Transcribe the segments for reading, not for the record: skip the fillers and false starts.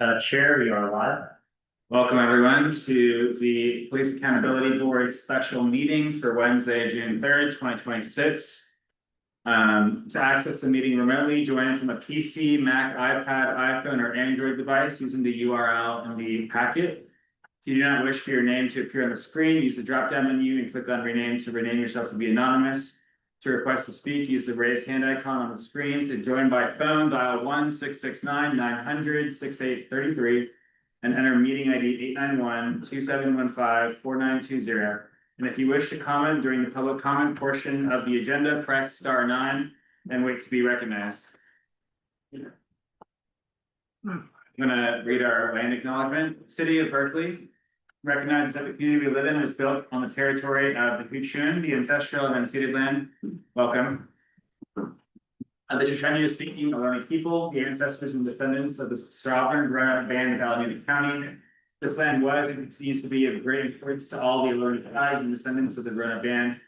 Chair, we are live. Welcome, everyone, to the Police Accountability Board special meeting for Wednesday, June 3rd, 2026. To access the meeting remotely, join from a PC, Mac, iPad, iPhone, or Android device using the URL in the packet. If you do not wish for your name to appear on the screen, use the drop-down menu and click on Rename to rename yourself to be anonymous. To request to speak, use the raise hand icon on the screen. To join by phone, dial 1-669-900-6833 and enter meeting ID 891-2715-4920. And if you wish to comment during the public comment portion of the agenda, press *9 and wait to be recognized. I'm going to read our land acknowledgement. City of Berkeley recognizes that the community we live in was built on the territory of the Huchun, the ancestral and unceded land. Welcome. The Shoshone is speaking Ohlone people, the ancestors and descendants of the sovereign grown-up band of Alameda County. This land was and continues to be of great importance to all the Ohlone tribes and descendants of the grown-up band.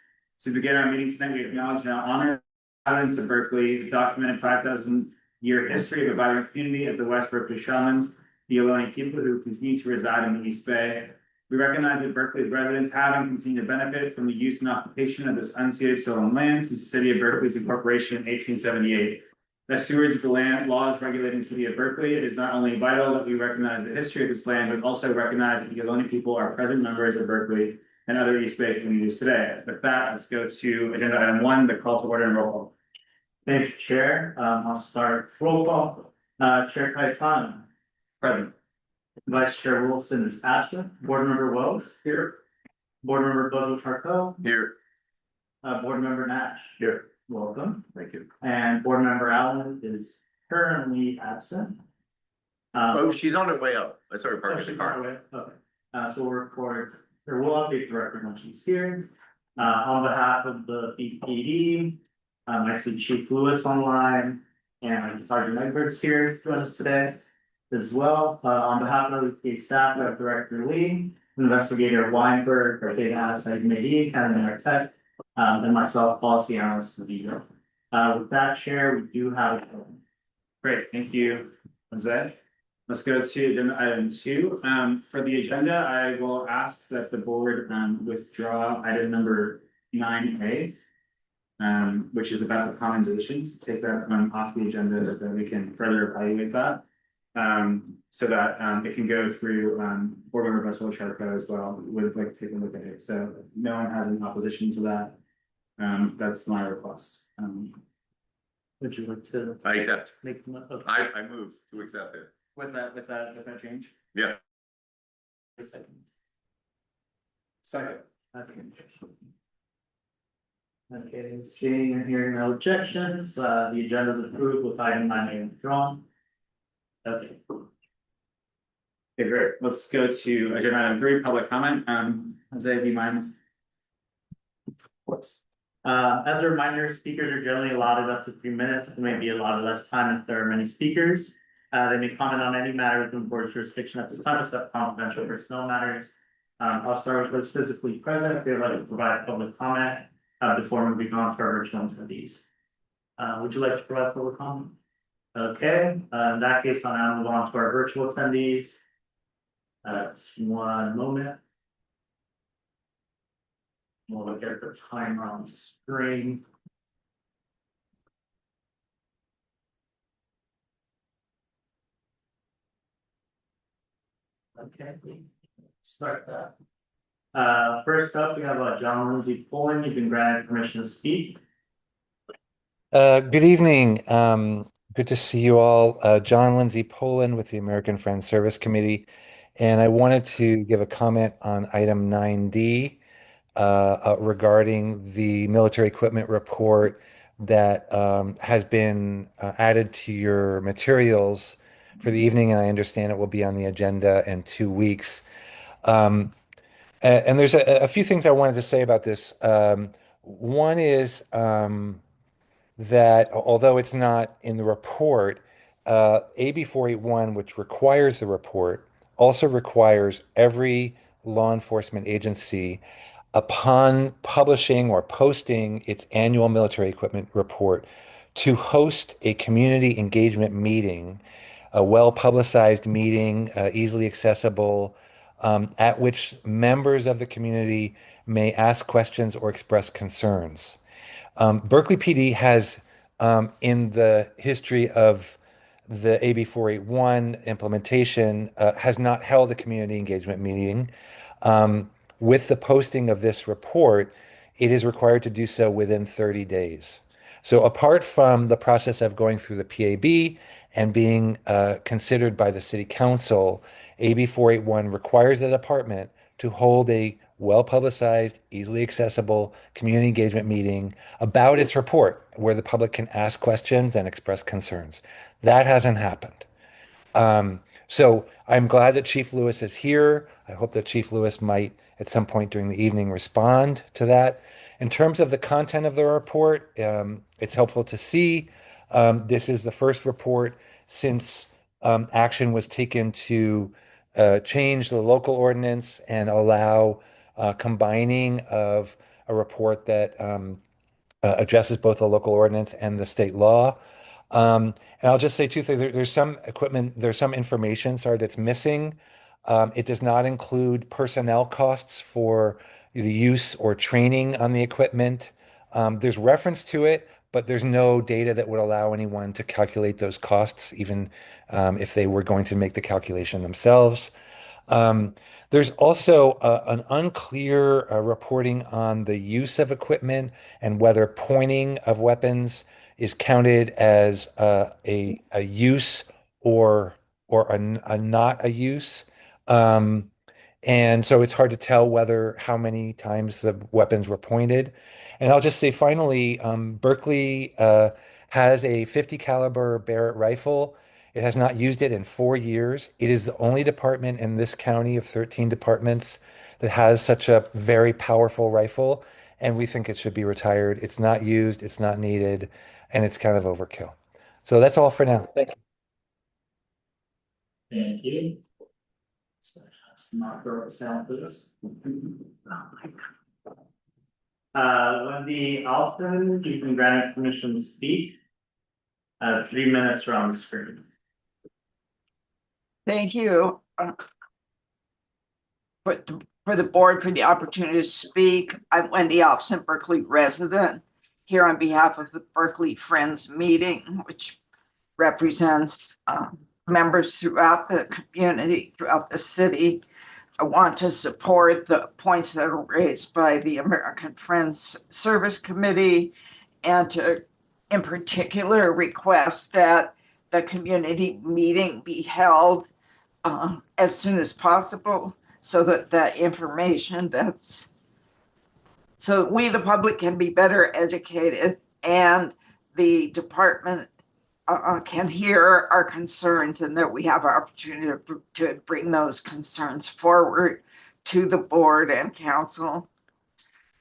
To begin our meeting tonight, we acknowledge and honor the province of Berkeley, the documented 5,000-year history of a vibrant community of the West Berkeley shamans, the Ohlone people who continue to reside in the East Bay. We recognize that Berkeley's residents have and continue to benefit from the use and occupation of this unceded stolen land since the City of Berkeley's incorporation in 1878. As stewards of the land laws regulating the City of Berkeley, it is not only vital that we recognize the history of this land, but also recognize that the Ohlone people are present members of Berkeley and other East Bay communities today. With that, let's go to agenda item 1, the call to order and roll call. Thank you, Chair. I'll start roll call. Chair Cayetano. Present. Vice Chair Wilson is absent. Board Member Wells. Here. Board Member Bozo-Charcoe. Here. Board Member Nash. Here. Welcome. Thank you. And Board Member Allen is currently absent. She's on her way up. I saw her parking the car. Okay. So we'll record, or we'll update the record when she's here. On behalf of the BPD, I see Chief Lewis online and Sergeant Egbert's here to join us today as well. On behalf of the staff, we have Director Lee, Investigator Weinberg, our data analyst Maybe, County Tech, and myself, Policy Analyst Vito. With that, Chair, we do have. Great, thank you, Jose. Let's go to agenda item 2. For the agenda, I will ask that the board withdraw item number 9A, which is about the compensations. Take that off the agenda so that we can further evaluate that. So that it can go through board member Bozo-Charcoe as well. Would like to take a look at it. So if no one has any opposition to that. That's my request. Would you like to I accept. make okay. I move to accept it. With that change. Yes. Second. Okay, seeing and hearing no objections, the agenda is approved with item 9A withdrawn. Okay. Okay, great. Let's go to agenda item 3, public comment. Jose, do you mind? Of course. As a reminder, speakers are generally allotted up to 3 minutes. It may be allotted less time if there are many speakers. They may comment on any matter within the board's jurisdiction at this time, except confidential personnel matters. I'll start with those physically present if they'd like to provide public comment before moving on to our virtual attendees. Would you like to provide public comment? Okay, in that case, I'll now move on to our virtual attendees. Just one moment. We'll look at the timer on the screen. Okay, start that. First up, we have John Lindsay Pullen. You've been granted permission to speak. Good evening. Good to see you all. John Lindsay Pullen with the American Friends Service Committee. And I wanted to give a comment on item 9D regarding the military equipment report that has been added to your materials for the evening, and I understand it will be on the agenda in 2 weeks. And there's a few things I wanted to say about this. One is that although it's not in the report, AB 481, which requires the report, also requires every law enforcement agency, upon publishing or posting its annual military equipment report, to host a community engagement meeting a well-publicized meeting, easily accessible, at which members of the community may ask questions or express concerns. Berkeley PD has, in the history of the AB 481 implementation, has not held a community engagement meeting. With the posting of this report, it is required to do so within 30 days. So, apart from the process of going through the PAB and being considered by the City Council, AB 481 requires the department to hold a well-publicized, easily accessible community engagement meeting about its report where the public can ask questions and express concerns. That hasn't happened. So I'm glad that Chief Lewis is here. I hope that Chief Lewis might, at some point during the evening, respond to that. In terms of the content of the report, it's helpful to see. This is the first report since action was taken to change the local ordinance and allow combining of a report that addresses both the local ordinance and the state law. And I'll just say two things. There's some equipment, there's some information, sorry, that's missing. It does not include personnel costs for the use or training on the equipment. There's reference to it, but there's no data that would allow anyone to calculate those costs, even if they were going to make the calculation themselves. Um, there's also an unclear reporting on the use of equipment and whether pointing of weapons is counted as a use or a not a use. Um, and so it's hard to tell whether how many times the weapons were pointed. And I'll just say finally, Berkeley has a 50 caliber Barrett rifle. It has not used it in 4 years. It is the only department in this county of 13 departments that has such a very powerful rifle, and we think it should be retired. It's not used, it's not needed, and it's kind of overkill. So that's all for now. Thank you. Thank you. So let's not throw it sound, please. Wendy Alton, you can grant permission to speak. 3 minutes are on the screen. Thank you for the board for the opportunity to speak. I'm Wendy Alpson, Berkeley resident, here on behalf of the Berkeley Friends Meeting, which represents members throughout the community, throughout the city. I want to support the points that are raised by the American Friends Service Committee and to, in particular, request that the community meeting be held as soon as possible so that the information so we, the public, can be better educated and the department can hear our concerns and that we have an opportunity to bring those concerns forward to the board and council.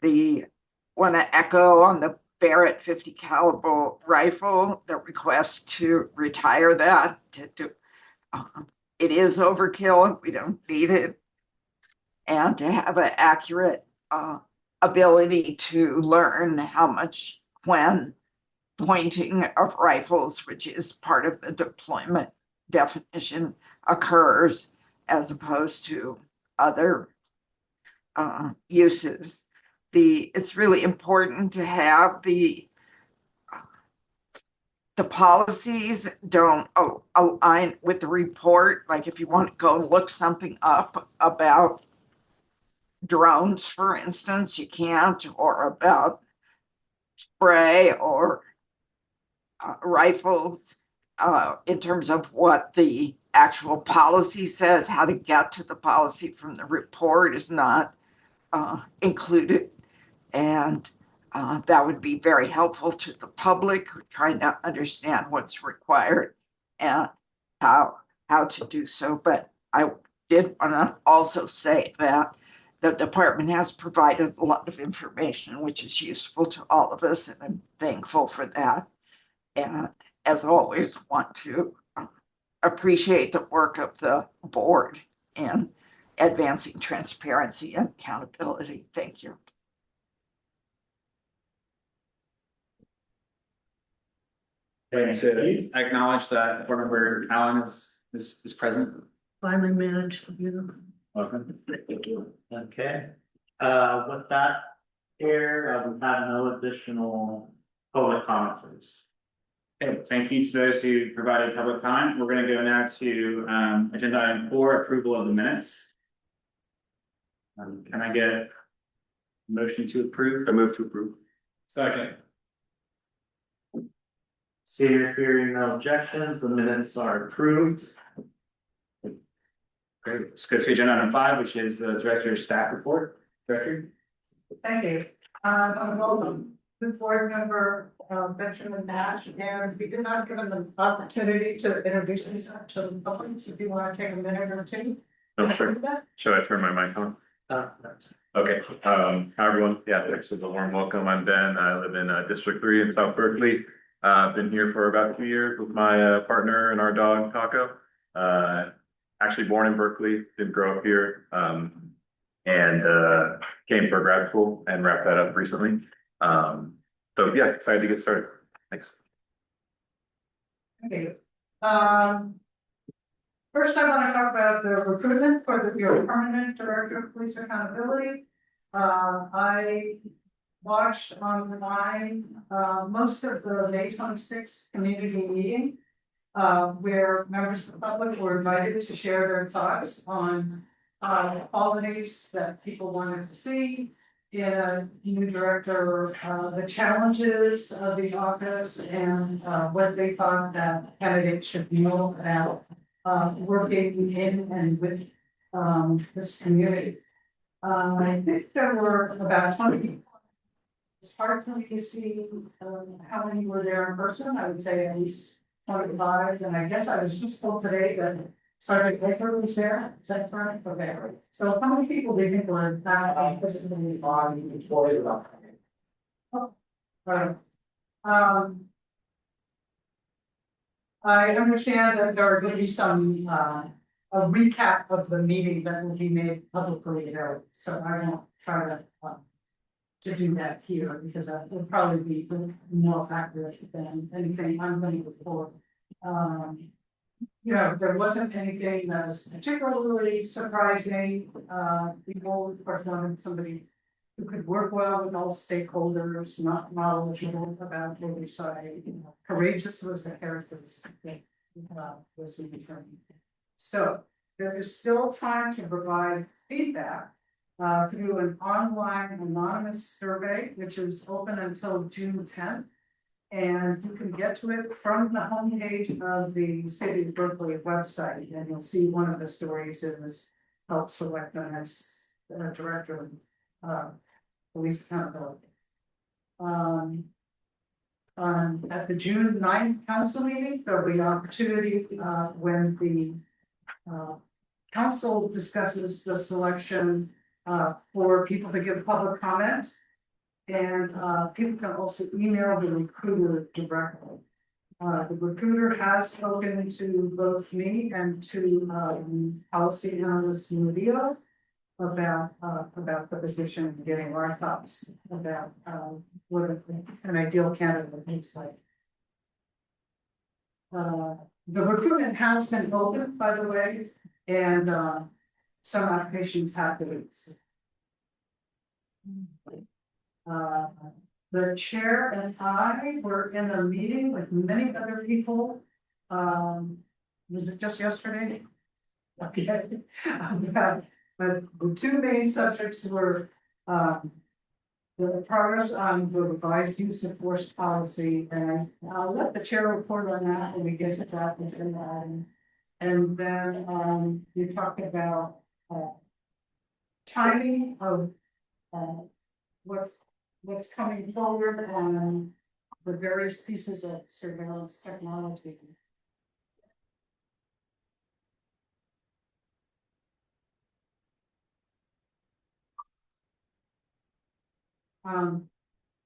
Want to echo on the Barrett 50 caliber rifle, the request to retire that. It is overkill, we don't need it. And to have an accurate ability to learn how much when pointing of rifles, which is part of the deployment definition, occurs as opposed to other uses. It's really important to have the policies don't align with the report. Like if you want to go and look something up about drones, for instance, you can't, or about spray or rifles, in terms of what the actual policy says, how to get to the policy from the report is not included. And that would be very helpful to the public who are trying to understand what's required and how to do so. But I did want to also say that the department has provided a lot of information, which is useful to all of us, and I'm thankful for that. And as always, want to appreciate the work of the board in advancing transparency and accountability. Thank you. And to acknowledge that board member Allen is present. Finally managed to do them. Welcome. Thank you. Okay, with that here, we have no additional public commenters. Okay, thank you to those who provided public comment. We're gonna go now to agenda item 4, approval of the minutes. Can I get a motion to approve? I move to approve. Second. Hearing no objections, the minutes are approved. Great, let's go to agenda item 5, which is the director's staff report. Director? Thank you. I'm welcome. The board member, Benjamin Nash, and we did not give him the opportunity to introduce himself to the public. So if you want to take a minute or two. Oh, sure. Should I turn my mic on? Okay, hi everyone. Yeah, thanks for the warm welcome. I'm Ben. I live in District 3 in South Berkeley. I've been here for about 2 years with my partner and our dog Taco. Actually born in Berkeley, didn't grow up here. And came for grad school and wrapped that up recently. So yeah, excited to get started. Thanks. Thank you. First, I want to talk about the recruitment for your permanent director of police accountability. I watched online most of the May 26th community meeting, where members of the public were invited to share their thoughts on qualities that people wanted to see in a new director, the challenges of the office, and what they thought that candidates should know about working in and with this community. I think there were about 20 people. It's hard for me to see how many were there in person. I would say at least 25, and I guess I was just told today that Sergeant Baker was there. Is that correct? Okay. So how many people do you think were not physically body employed about that? Oh, right. I understand that there are going to be some a recap of the meeting that will be made publicly available. So I won't try to do that here because that would probably be more accurate than anything I'm going to report. You know, there wasn't anything that was particularly surprising. People wanted somebody who could work well with all stakeholders, not knowledgeable about oversight. Courageous was the characteristic that was in the term. So there is still time to provide feedback through an online anonymous survey, which is open until June 10th. And you can get to it from the homepage of the City of Berkeley website, and you'll see one of the stories is help select the next director of police accountability. At the June 9th council meeting, there'll be an opportunity when the council discusses the selection for people to give public comment. And people can also email the recruiter directly. The recruiter has spoken to both me and to policy analyst Nubia about the position and getting our thoughts about what an ideal candidate looks like. The recruitment has been open, by the way, and some applications have been released. The chair and I were in a meeting with many other people. Was it just yesterday? Okay. But the two main subjects were the progress on the revised use of force policy, and I'll let the chair report on that when we get to that. And then we talked about timing of what's coming forward on the various pieces of surveillance technology.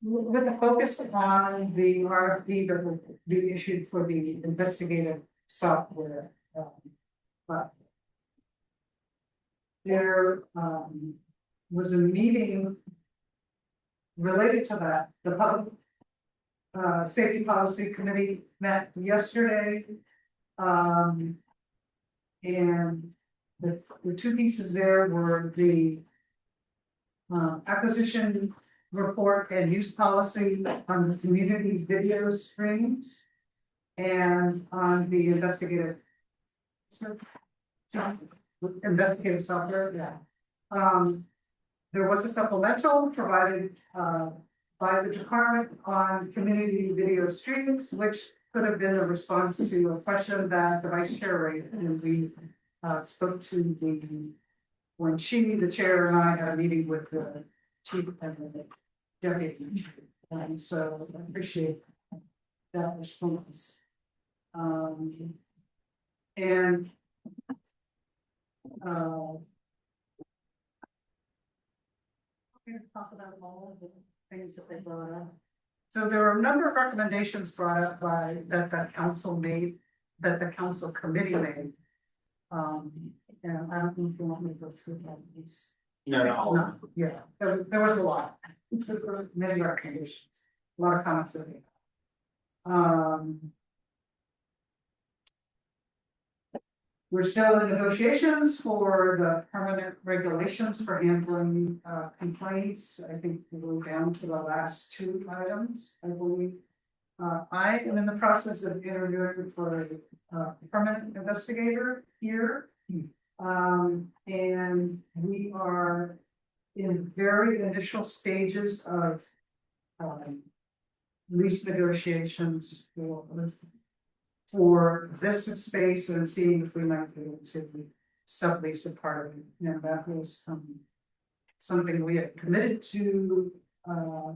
With the focus on the RFP that will be issued for the investigative software, but there was a meeting related to that. The Safety Policy Committee met yesterday. And the two pieces there were the acquisition report and use policy on the community video streams and on the investigative software, yeah. There was a supplemental provided by the department on community video streams, which could have been a response to a question that the vice chair raised, and we spoke to when the chair and I had a meeting with the chief and the deputy chief. And so I appreciate that response. And we're going to talk about all of the things that they brought up. So there were a number of recommendations brought up by that the council made, that the council committee made. And I don't know if you want me to go through all of these. No, yeah, there was a lot. There were many recommendations, a lot of comments that they had. We're still in negotiations for the permanent regulations for handling complaints. I think we're down to the last two items, I believe. I am in the process of interviewing for a permanent investigator here. And we are in very initial stages of lease negotiations for this space and seeing if we might be able to sublease a part of it. And that was something we had committed to the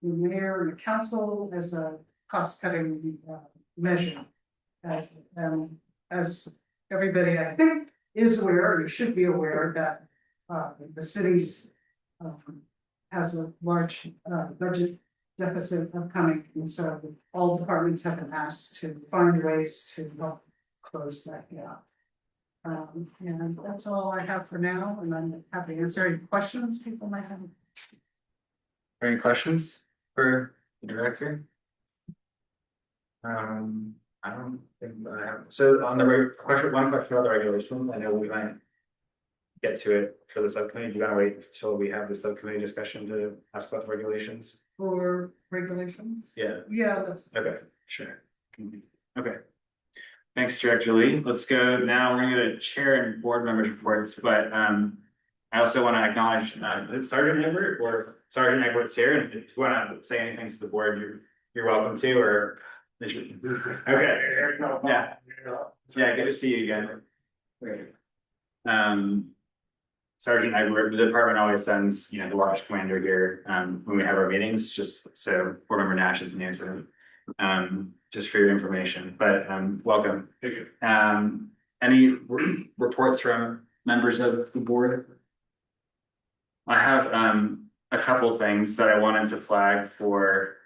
mayor and the council as a cost-cutting measure. As everybody, I think, is aware, or should be aware, that the city's has a large budget deficit upcoming, and so all departments have been asked to find ways to help close that gap. And that's all I have for now, and I'm happy to answer any questions people might have. Any questions for the director? I don't think I have. So on the question, one question about the regulations, I know we might get to it for the subcommittee. Do you gotta wait until we have the subcommittee discussion to ask about the regulations? For regulations? Yeah. Yeah, that's Okay, sure. Okay. Thanks, Director Lee. Let's go now. We're gonna go to chair and board members reports, but I also want to acknowledge Sergeant Edward or Sergeant Edward's here, and if you want to say anything to the board, you're welcome to, or okay. Yeah. Yeah, good to see you again. Great. Sergeant Edward, the department always sends, the watch commander here when we have our meetings, just so board member Nash is an answer. Just for your information, but welcome. Thank you. Any reports from members of the board? I have a couple things that I wanted to flag for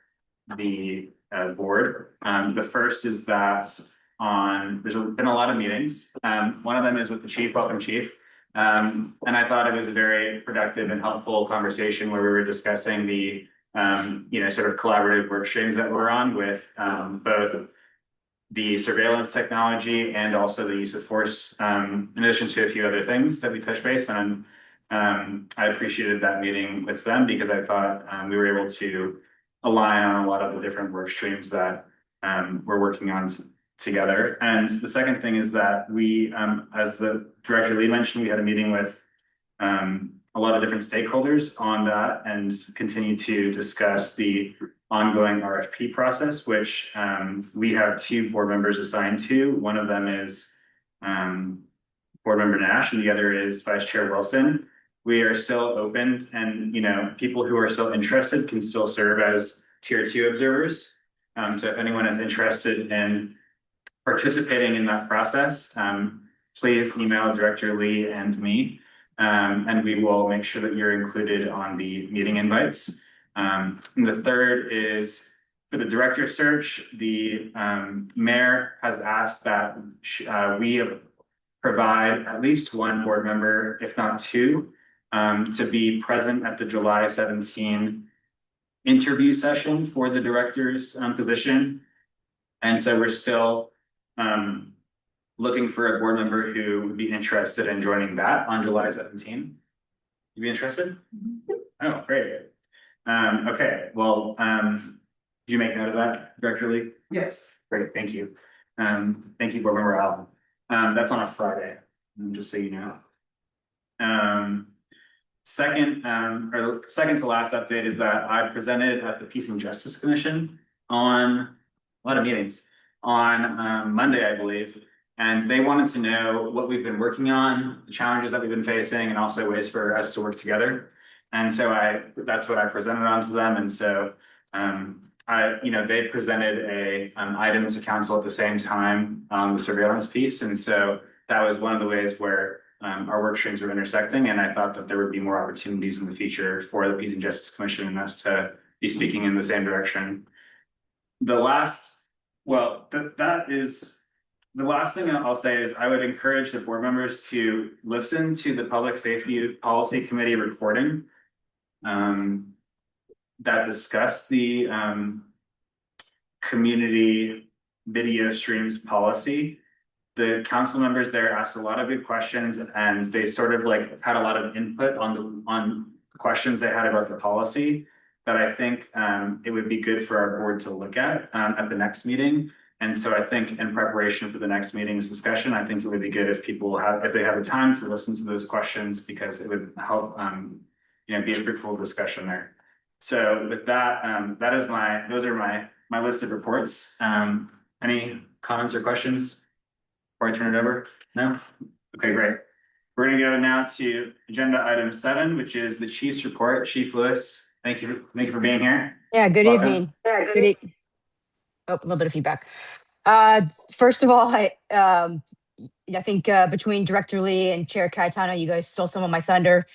the board. The first is that there's been a lot of meetings. One of them is with the chief. Welcome, chief. And I thought it was a very productive and helpful conversation where we were discussing the sort of collaborative work streams that we're on with both the surveillance technology and also the use of force, in addition to a few other things that we touched base on. I appreciated that meeting with them because I thought we were able to align on a lot of the different work streams that we're working on together. And the second thing is that we, as the Director Lee mentioned, we had a meeting with a lot of different stakeholders on that and continue to discuss the ongoing RFP process, which we have two board members assigned to. One of them is board member Nash and the other is Vice Chair Wilson. We are still open and, people who are still interested can still serve as tier 2 observers. So if anyone is interested in participating in that process, please email Director Lee and me. And we will make sure that you're included on the meeting invites. And the third is for the director search. The mayor has asked that we provide at least one board member, if not two, to be present at the July 17 interview session for the director's position. And so we're still looking for a board member who would be interested in joining that on July 17th. You be interested? Oh, great. Okay, well, did you make note of that, Director Lee? Yes. Great, thank you. Thank you, Board Member Allen. That's on a Friday, just so you know. Second to last update is that I presented at the Peace and Justice Commission on a lot of meetings on Monday, I believe. And they wanted to know what we've been working on, the challenges that we've been facing, and also ways for us to work together. And so that's what I presented on to them. And so they presented a item to council at the same time on the surveillance piece. And so that was one of the ways where our work streams were intersecting. And I thought that there would be more opportunities in the future for the Peace and Justice Commission and us to be speaking in the same direction. The last thing I'll say is I would encourage the board members to listen to the Public Safety Policy Committee recording that discussed the community video streams policy. The council members there asked a lot of good questions, and they sort of like had a lot of input on the questions they had about the policy that I think it would be good for our board to look at the next meeting. And so I think in preparation for the next meeting's discussion, I think it would be good if if they have the time to listen to those questions, because it would help be a fruitful discussion there. So with that, those are my list of reports. Any comments or questions before I turn it over? No? Okay, great. We're gonna go now to agenda item 7, which is the chief's report. Chief Lewis, thank you for being here. Yeah, good Welcome. evening. Oh, a little bit of feedback. First of all, I think between Director Lee and Chair Cayetano, you guys stole some of my thunder,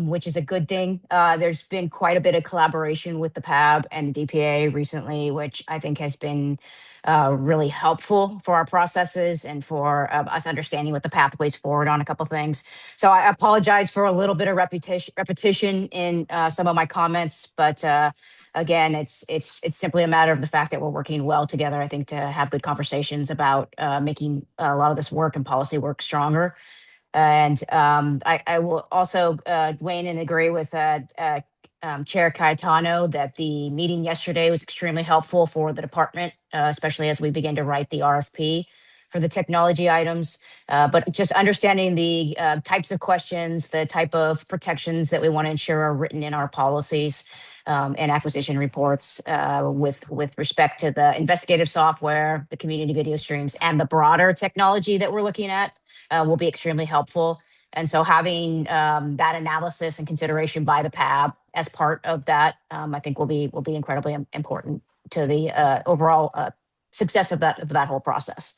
which is a good thing. There's been quite a bit of collaboration with the PAB and the DPA recently, which I think has been really helpful for our processes and for us understanding what the pathways forward on a couple things. So I apologize for a little bit of repetition in some of my comments, but again, it's simply a matter of the fact that we're working well together, I think, to have good conversations about making a lot of this work and policy work stronger. And I will also weigh in and agree with Chair Cayetano that the meeting yesterday was extremely helpful for the department, especially as we begin to write the RFP for the technology items. But just understanding the types of questions, the type of protections that we want to ensure are written in our policies and acquisition reports with respect to the investigative software, the community video streams, and the broader technology that we're looking at will be extremely helpful. And so having that analysis and consideration by the PAB as part of that, I think will be incredibly important to the overall success of that whole process.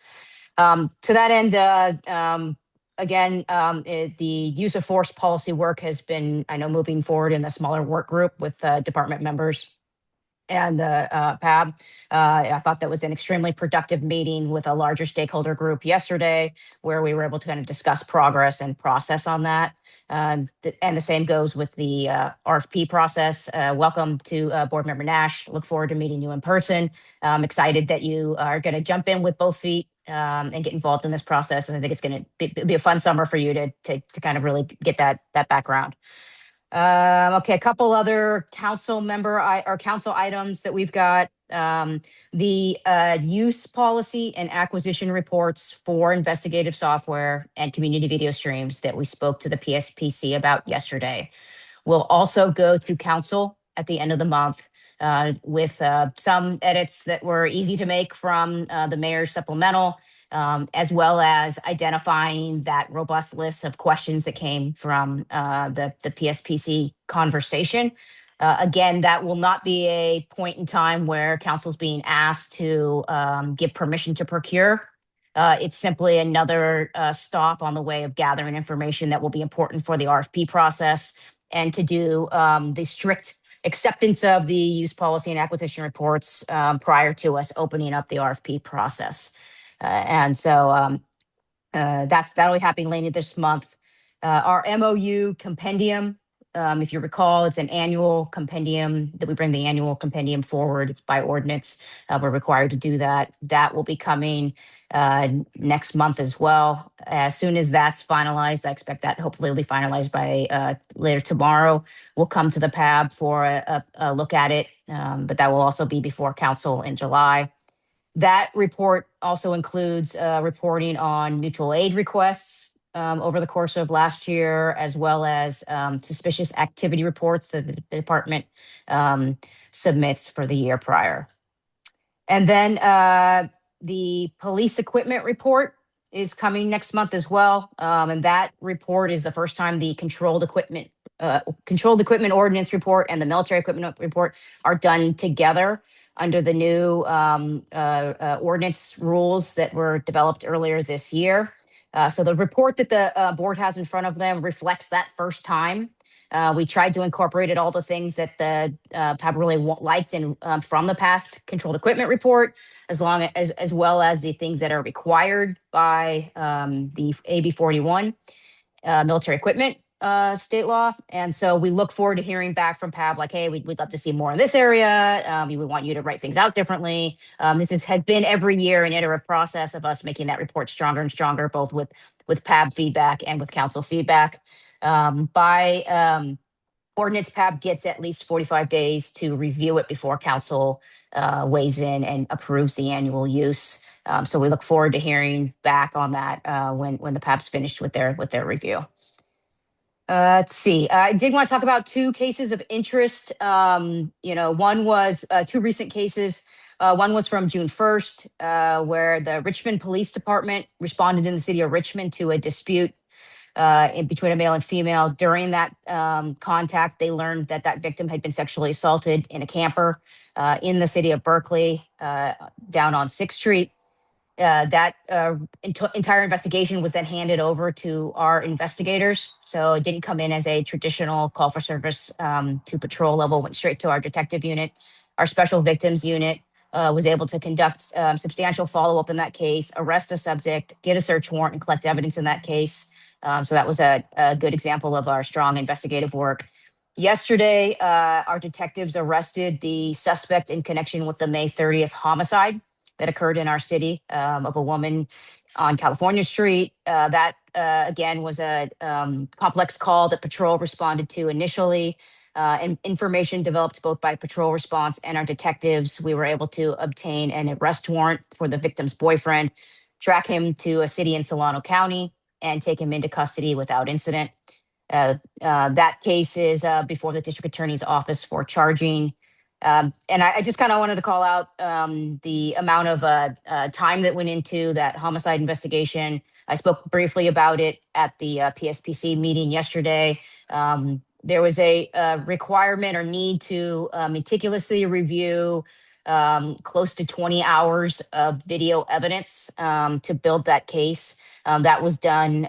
To that end, again, the use of force policy work has been, I know, moving forward in a smaller work group with department members and the PAB. I thought that was an extremely productive meeting with a larger stakeholder group yesterday, where we were able to kind of discuss progress and process on that. And the same goes with the RFP process. Welcome to Board Member Nash. Look forward to meeting you in person. I'm excited that you are going to jump in with both feet and get involved in this process. And I think it's going to be a fun summer for you to kind of really get that background. Okay, a couple other council items that we've got. The use policy and acquisition reports for investigative software and community video streams that we spoke to the PSPC about yesterday will also go to council at the end of the month with some edits that were easy to make from the mayor's supplemental, as well as identifying that robust list of questions that came from the PSPC conversation. Again, that will not be a point in time where council's being asked to give permission to procure. It's simply another stop on the way of gathering information that will be important for the RFP process and to do the strict acceptance of the use policy and acquisition reports prior to us opening up the RFP process. And so that'll be happening later this month. Our MOU compendium If you recall, it's an annual compendium that we bring the annual compendium forward. It's by ordinance. We're required to do that. That will be coming next month as well. As soon as that's finalized, I expect that hopefully will be finalized by later tomorrow. We'll come to the PAB for a look at it, but that will also be before council in July. That report also includes reporting on mutual aid requests over the course of last year, as well as suspicious activity reports that the department submits for the year prior. And then the police equipment report is coming next month as well. And that report is the first time the controlled equipment ordinance report and the military equipment report are done together under the new ordinance rules that were developed earlier this year. So the report that the board has in front of them reflects that first time. We tried to incorporate all the things that the PAB really liked and from the past controlled equipment report, as well as the things that are required by the AB 41 military equipment state law. And so we look forward to hearing back from PAB, like, hey, we'd love to see more in this area. We want you to write things out differently. This has been every year an iterative process of us making that report stronger and stronger, both with PAB feedback and with council feedback. By ordinance, PAB gets at least 45 days to review it before council weighs in and approves the annual use. So we look forward to hearing back on that when the PAB's finished with their review. Let's see. I did want to talk about two cases of interest. One was two recent cases. One was from June 1st, where the Richmond Police Department responded in the city of Richmond to a dispute in between a male and female. During that contact, they learned that that victim had been sexually assaulted in a camper in the city of Berkeley, down on 6th Street. That entire investigation was then handed over to our investigators. So it didn't come in as a traditional call for service to patrol level, went straight to our detective unit. Our special victims unit was able to conduct substantial follow-up in that case, arrest a subject, get a search warrant, and collect evidence in that case. So that was a good example of our strong investigative work. Yesterday, our detectives arrested the suspect in connection with the May 30th homicide that occurred in our city of a woman on California Street. That, again, was a complex call that patrol responded to initially. And information developed both by patrol response and our detectives. We were able to obtain an arrest warrant for the victim's boyfriend, track him to a city in Solano County, and take him into custody without incident. That case is before the district attorney's office for charging. And I just kind of wanted to call out the amount of time that went into that homicide investigation. I spoke briefly about it at the PSPC meeting yesterday. There was a requirement or need to meticulously review close to 20 hours of video evidence to build that case. That was done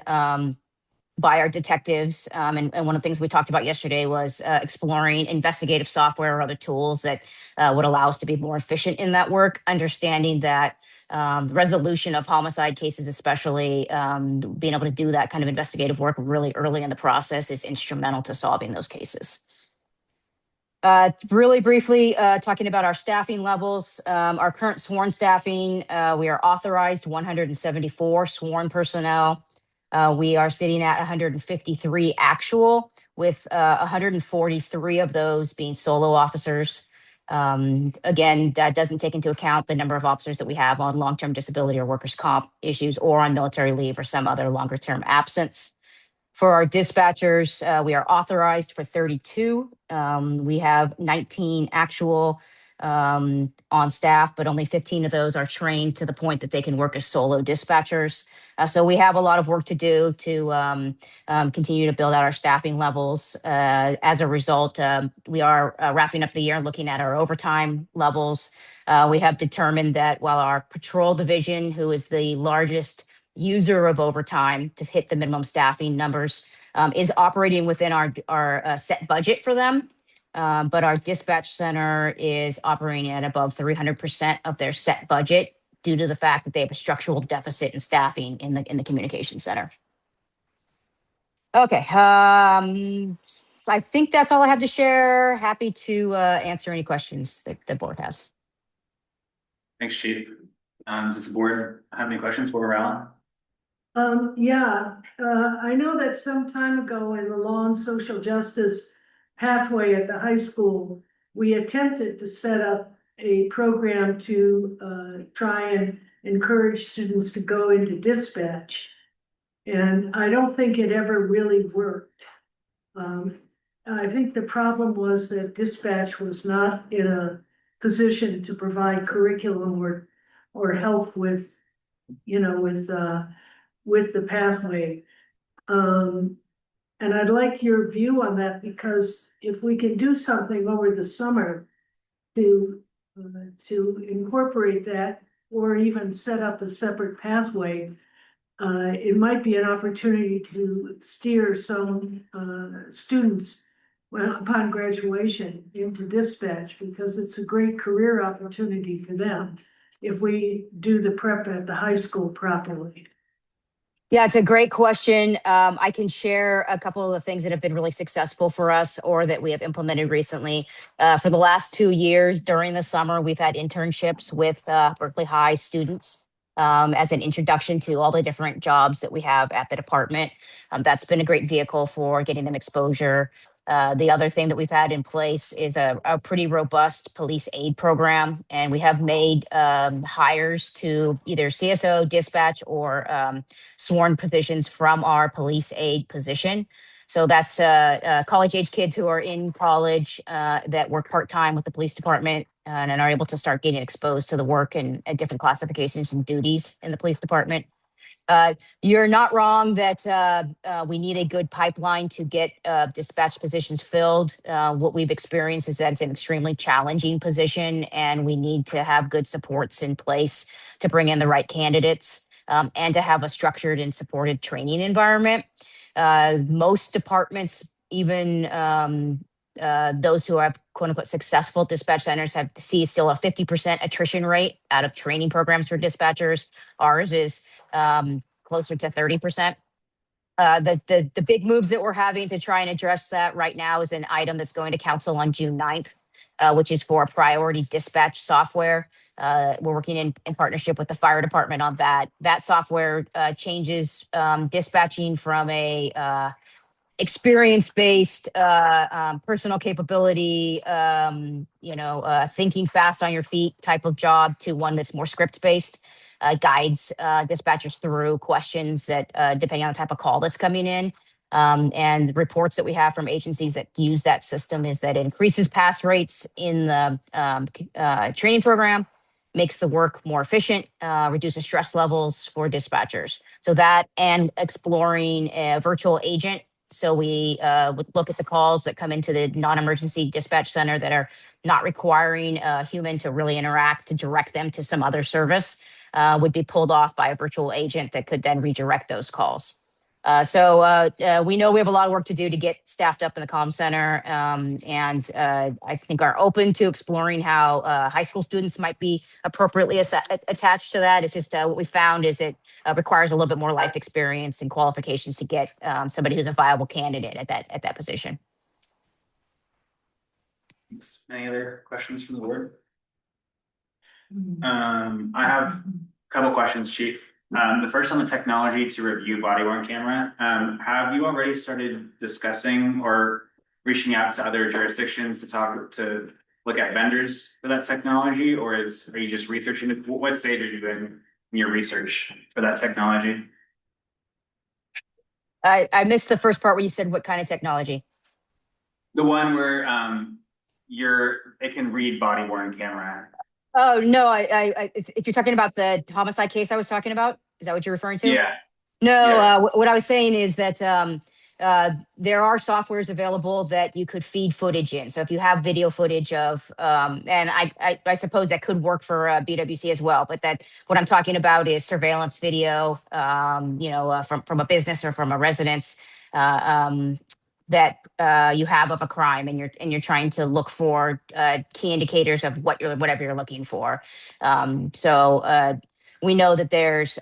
by our detectives. And one of the things we talked about yesterday was exploring investigative software or other tools that would allow us to be more efficient in that work, understanding that resolution of homicide cases, especially being able to do that kind of investigative work really early in the process, is instrumental to solving those cases. Really briefly, talking about our staffing levels, our current sworn staffing, we are authorized 174 sworn personnel. We are sitting at 153 actual, with 143 of those being solo officers. Again, that doesn't take into account the number of officers that we have on long-term disability or workers' comp issues or on military leave or some other longer-term absence. For our dispatchers, we are authorized for 32. We have 19 actual on staff, but only 15 of those are trained to the point that they can work as solo dispatchers. So we have a lot of work to do to continue to build out our staffing levels. As a result, we are wrapping up the year and looking at our overtime levels. We have determined that while our patrol division, who is the largest user of overtime to hit the minimum staffing numbers, is operating within our set budget for them. But our dispatch center is operating at above 300% of their set budget due to the fact that they have a structural deficit in staffing in the communication center. Okay. I think that's all I have to share. Happy to answer any questions that the board has. Thanks, Chief. Does the board have any questions for Alan? Yeah, I know that some time ago in the law and social justice pathway at the high school, we attempted to set up a program to try and encourage students to go into dispatch. And I don't think it ever really worked. I think the problem was that dispatch was not in a position to provide curriculum or help with, with the pathway. And I'd like your view on that, because if we can do something over the summer to incorporate that, or even set up a separate pathway, it might be an opportunity to steer some students, well, upon graduation into dispatch, because it's a great career opportunity for them if we do the prep at the high school properly. Yeah, it's a great question. I can share a couple of the things that have been really successful for us or that we have implemented recently. For the last 2 years during the summer, we've had internships with Berkeley High students as an introduction to all the different jobs that we have at the department. That's been a great vehicle for getting them exposure. The other thing that we've had in place is a pretty robust police aid program, and we have made hires to either CSO, dispatch, or sworn positions from our police aid position. So that's college-age kids who are in college that work part-time with the police department and are able to start getting exposed to the work and different classifications and duties in the police department. You're not wrong that we need a good pipeline to get dispatch positions filled. What we've experienced is that it's an extremely challenging position, and we need to have good supports in place to bring in the right candidates and to have a structured and supported training environment. Most departments, even those who have quote unquote successful dispatch centers, have to see still a 50% attrition rate out of training programs for dispatchers. Ours is closer to 30%. The big moves that we're having to try and address that right now is an item that's going to council on June 9th, which is for priority dispatch software. We're working in partnership with the fire department on that. That software changes dispatching from a experience-based, personal capability, thinking fast on your feet type of job to one that's more script-based, guides dispatchers through questions that, depending on the type of call that's coming in. And reports that we have from agencies that use that system is that it increases pass rates in the training program, makes the work more efficient, reduces stress levels for dispatchers. So that, and exploring a virtual agent. So we would look at the calls that come into the non-emergency dispatch center that are not requiring a human to really interact, to direct them to some other service, would be pulled off by a virtual agent that could then redirect those calls. So we know we have a lot of work to do to get staffed up in the comm center, and I think are open to exploring how high school students might be appropriately attached to that. It's just what we found is it requires a little bit more life experience and qualifications to get somebody who's a viable candidate at that position. Thanks. Any other questions from the board? I have a couple questions, Chief. The first on the technology to review body-worn camera. Have you already started discussing or reaching out to other jurisdictions to look at vendors for that technology, or are you just researching it? What stage are you in your research for that technology? I missed the first part where you said what kind of technology? The one where it can read body-worn camera. Oh no! If you're talking about the homicide case I was talking about, is that what you're referring to? Yeah. No, Yeah. What I was saying is that there are softwares available that you could feed footage in. So if you have video footage of, and I suppose that could work for BWC as well, but that what I'm talking about is surveillance video, from a business or from a residence. That you have of a crime, and you're trying to look for key indicators of whatever you're looking for. So we know that there's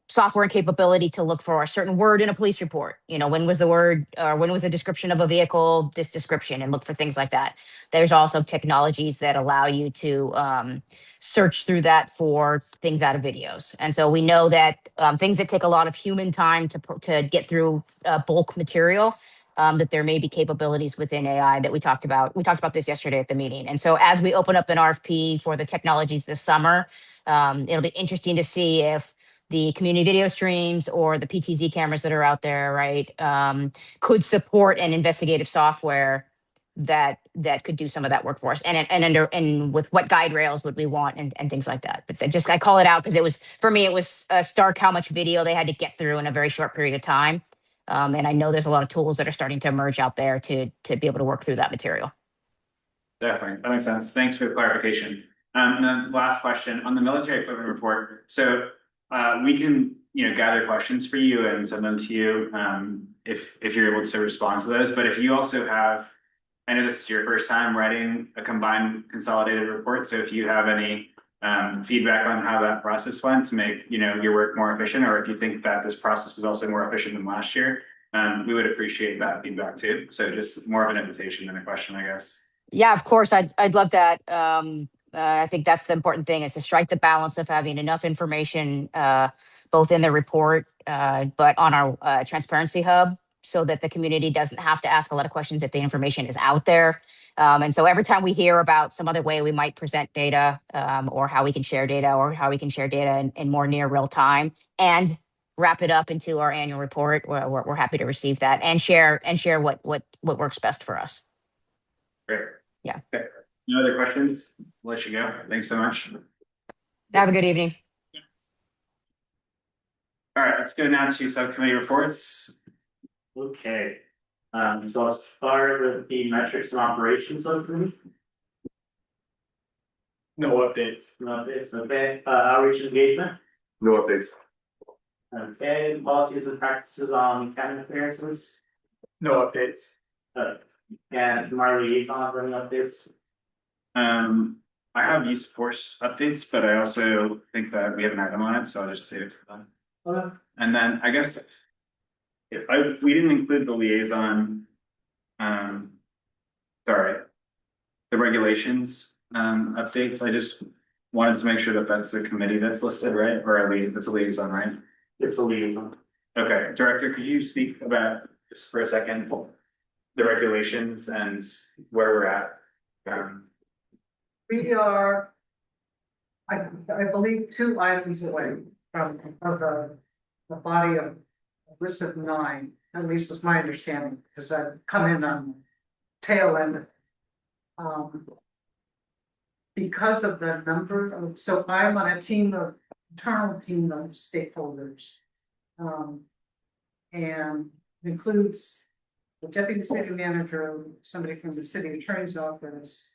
software and capability to look for a certain word in a police report. When was the word, or when was the description of a vehicle, this description, and look for things like that. There's also technologies that allow you to search through that for things out of videos. And so we know that things that take a lot of human time to get through bulk material, that there may be capabilities within AI that we talked about. We talked about this yesterday at the meeting. And so as we open up an RFP for the technologies this summer, it'll be interesting to see if the community video streams or the PTZ cameras that are out there, right, could support an investigative software that could do some of that work for us, and with what guide rails would we want, and things like that. But I call it out because it was, for me, it was stark how much video they had to get through in a very short period of time. And I know there's a lot of tools that are starting to emerge out there to be able to work through that material. Definitely, that makes sense. Thanks for the clarification. And then last question on the military equipment report. So we can, gather questions for you and send them to you if you're able to respond to those. But if you also have, I know this is your first time writing a combined consolidated report. So if you have any feedback on how that process went to make your work more efficient, or if you think that this process was also more efficient than last year, we would appreciate that feedback too. So just more of an invitation than a question, I guess. Yeah, of course, I'd love that. I think that's the important thing, is to strike the balance of having enough information, both in the report, but on our transparency hub, so that the community doesn't have to ask a lot of questions if the information is out there. And so every time we hear about some other way we might present data, or how we can share data, in more near real time, and wrap it up into our annual report, we're happy to receive that and share what works best for us. Great. Yeah. Okay. No other questions? I'll let you go. Thanks so much. Have a good evening. All right, let's go now to subcommittee reports. Okay, so I'll start with the metrics and operations subcommittee. No updates. No updates, okay, outreach engagement. No updates. Okay, policies and practices on academic clearances. No updates. And my liaison for any updates. I have use of force updates, but I also think that we have an item on it, so I'll just save it for them. Okay. And then I guess if we didn't include the liaison, sorry, the regulations updates. I just wanted to make sure that that's a committee that's listed, right? Or that's a liaison, right? It's a liaison. Okay, Director, could you speak about, just for a second, the regulations and where we're at? We are, I believe, 2 items away from the body of a list of 9, at least is my understanding, because I've come in on tail end. Because of the number of, so I'm on a internal team of stakeholders. And includes the deputy city manager, somebody from the city attorney's office,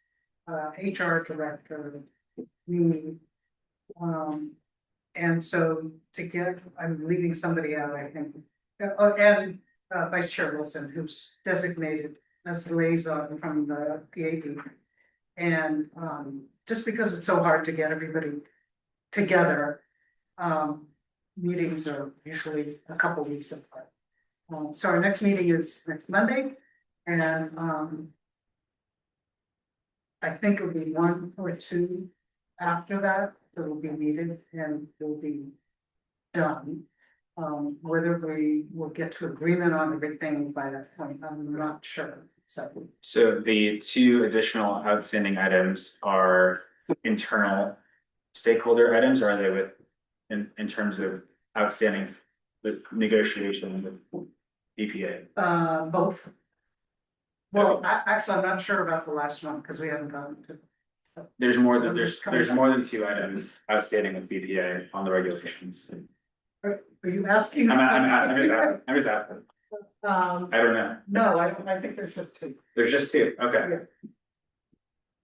HR director, me. And so I'm leaving somebody out, I think, and Vice Chair Wilson, who's designated as the liaison from the PAB. And just because it's so hard to get everybody together, meetings are usually a couple weeks apart. So our next meeting is next Monday, and I think it'll be 1 or 2 after that will be needed and will be done. Whether we will get to agreement on everything by that point, I'm not sure. So the 2 additional outstanding items are internal stakeholder items, or are they in terms of outstanding with negotiation with EPA? Both. Well, actually, I'm not sure about the last one because we haven't gotten to. There's more than 2 items outstanding with BPA on the regulations. Are you asking? I'm just asking. I don't know. No, I think there's just 2. There's just 2. Okay. Yeah.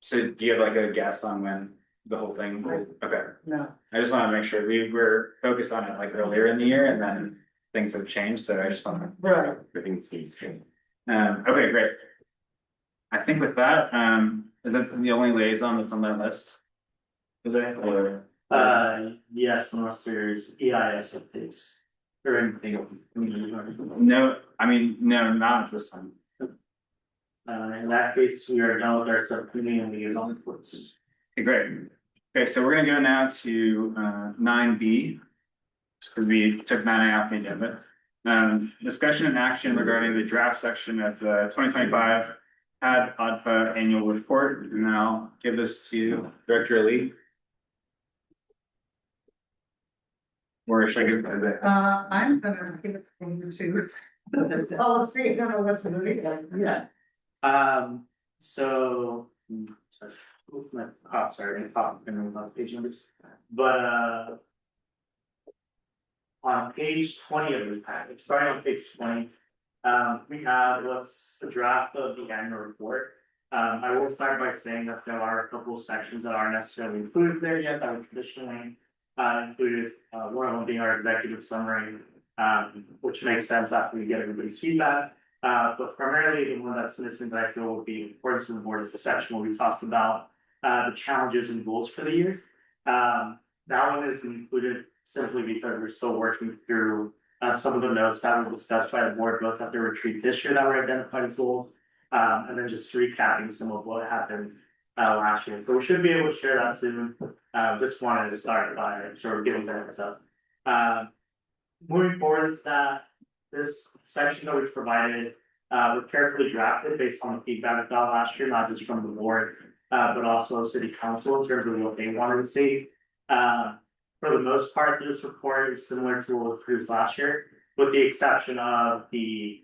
So do you have like a guess on when the whole thing? Okay. No. I just want to make sure we were focused on it like earlier in the year, and then things have changed. So I just want to. Right. Okay, great. I think with that, is that the only liaison that's on that list? Is it? Or Yes, unless there's EIS updates or anything. No, I mean, no, not at this time. In that case, we are done with our subcommittee and liaison reports. Okay, great. Okay, so we're gonna go now to 9B. Just because we took 9A off the agenda. Discussion and action regarding the draft section of the 2025 PAB ADPA annual report. And I'll give this to Director Lee. Or should I give it? I'm gonna give it to policy, gonna listen to it. Yeah. So. Sorry, page numbers, but on page 20 of the packet, starting on page 20, we have what's a draft of the annual report. I will start by saying that there are a couple of sections that aren't necessarily included there yet that were traditionally included, one of them being our executive summary, which makes sense after we get everybody's feedback. But primarily the one that's missing that I feel would be important to the board is the section where we talked about the challenges and goals for the year. That one is included simply because we're still working through some of the notes that were discussed by the board, both at the retreat this year that were identified as goals, and then just recapping some of what happened last year. But we should be able to share that soon. Just wanted to start by sort of giving that heads up. Moving forward to that, this section that we've provided were carefully drafted based on the feedback we got last year, not just from the board, but also city council in terms of what they wanted to see. For the most part, this report is similar to what was produced last year, with the exception of the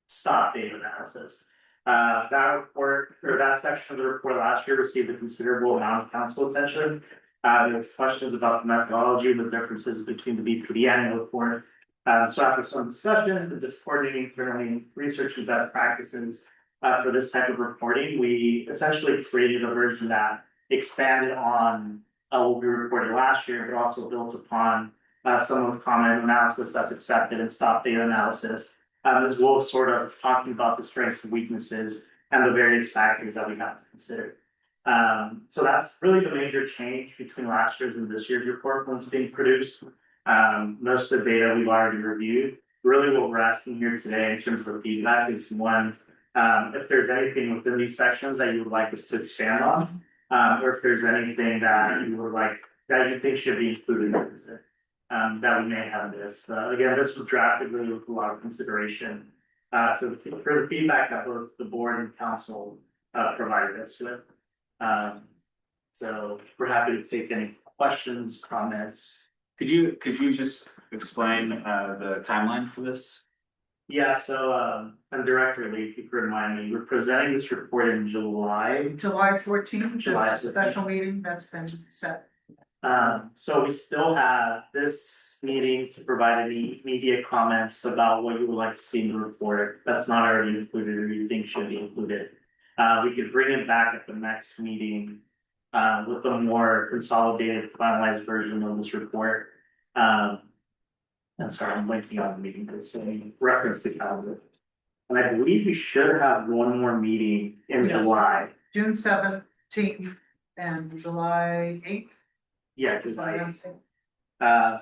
stop data analysis. That report, or that section of the report last year received a considerable amount of council attention. There was questions about the methodology and the differences between the BPD annual report. So after some discussion and just coordinating internally research and best practices for this type of reporting, we essentially created a version that expanded on what we reported last year, but also built upon some of the common analysis that's accepted in stop data analysis, as well as sort of talking about the strengths and weaknesses and the various factors that we have to consider. So that's really the major change between last year's and this year's report once being produced. Most of the data we've already reviewed. Really what we're asking here today in terms of the feedback is one, if there's anything within these sections that you would like us to expand on, or if there's anything that you would like, that you think should be included in this, that we may have missed. Again, this was drafted really with a lot of consideration, for the feedback that both the board and council, provided us with. So we're happy to take any questions, comments. Could you just explain the timeline for this? Yeah, so and Director Lee, if you could remind me, we're presenting this report in July. July 14th, July the special meeting that's been set. So we still have this meeting to provide any media comments about what you would like to see in the report. That's not already included or you think should be included. We could bring it back at the next meeting with a more consolidated, finalized version of this report. And sorry, I'm blanking on the meeting, but saying reference the calendar. And I believe we should have one more meeting in Yes. July. June 17th and July 8th. Yeah, July.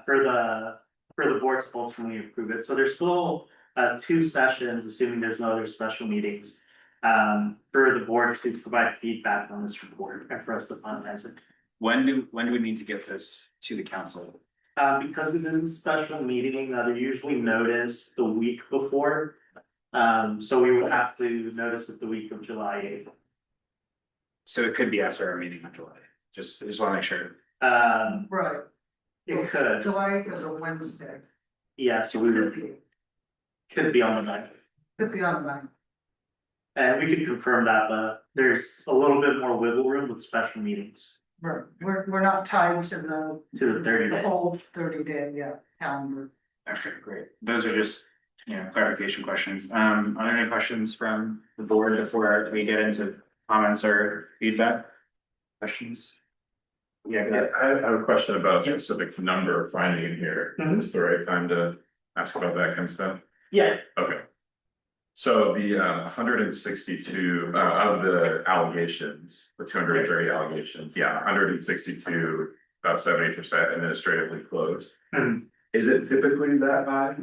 For the board to ultimately approve it. So there's still 2 sessions, assuming there's no other special meetings. For the board to provide feedback on this report and for us to finalize it. When do we need to get this to the council? Because it is a special meeting, they're usually noticed the week before. So we would have to notice it the week of July 8th. So it could be after our meeting in July. I just want to make sure. Right, It could, July is a Wednesday. yeah, so we could be on the night. Could be on the night. And we could confirm that, but there's a little bit more wiggle room with special meetings Right, we're not tied to to the 30 the day. whole 30-day calendar. Okay, great. Those are just, clarification questions. Are there any questions from the board before we get into comments or feedback? Questions? Yeah, go ahead. I have a question about a specific number finding in here. Mhm. Is this the right time to ask about that kind of stuff? Yeah, Okay. So the 162 of the allegations, the 230 allegations, yeah, 162 about 70% administratively closed. Hmm. Is it typically that high?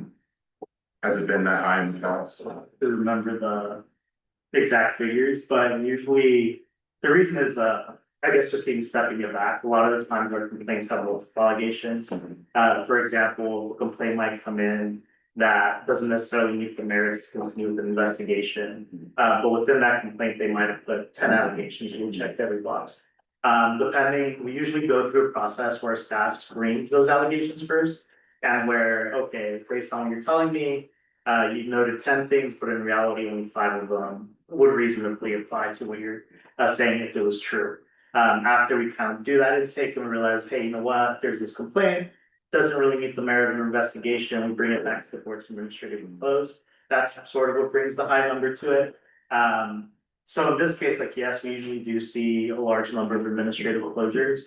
Has it been that high in the past? To remember the exact figures, but usually the reason is, I guess just even stepping it back, a lot of the times our complaints have multiple allegations. For example, a complaint might come in that doesn't necessarily meet the merits to continue with the investigation. But within that complaint, they might have put 10 allegations, we checked every box. Depending, we usually go through a process where staff screens those allegations first. And where, okay, based on what you're telling me, you've noted 10 things, but in reality, only 5 of them would reasonably apply to what you're saying if it was true. After we kind of do that intake and we realize, hey, you know what, there's this complaint, doesn't really meet the merit of an investigation, we bring it back to the board's administrative close. That's sort of what brings the high number to it. So in this case, like, yes, we usually do see a large number of administrative closures.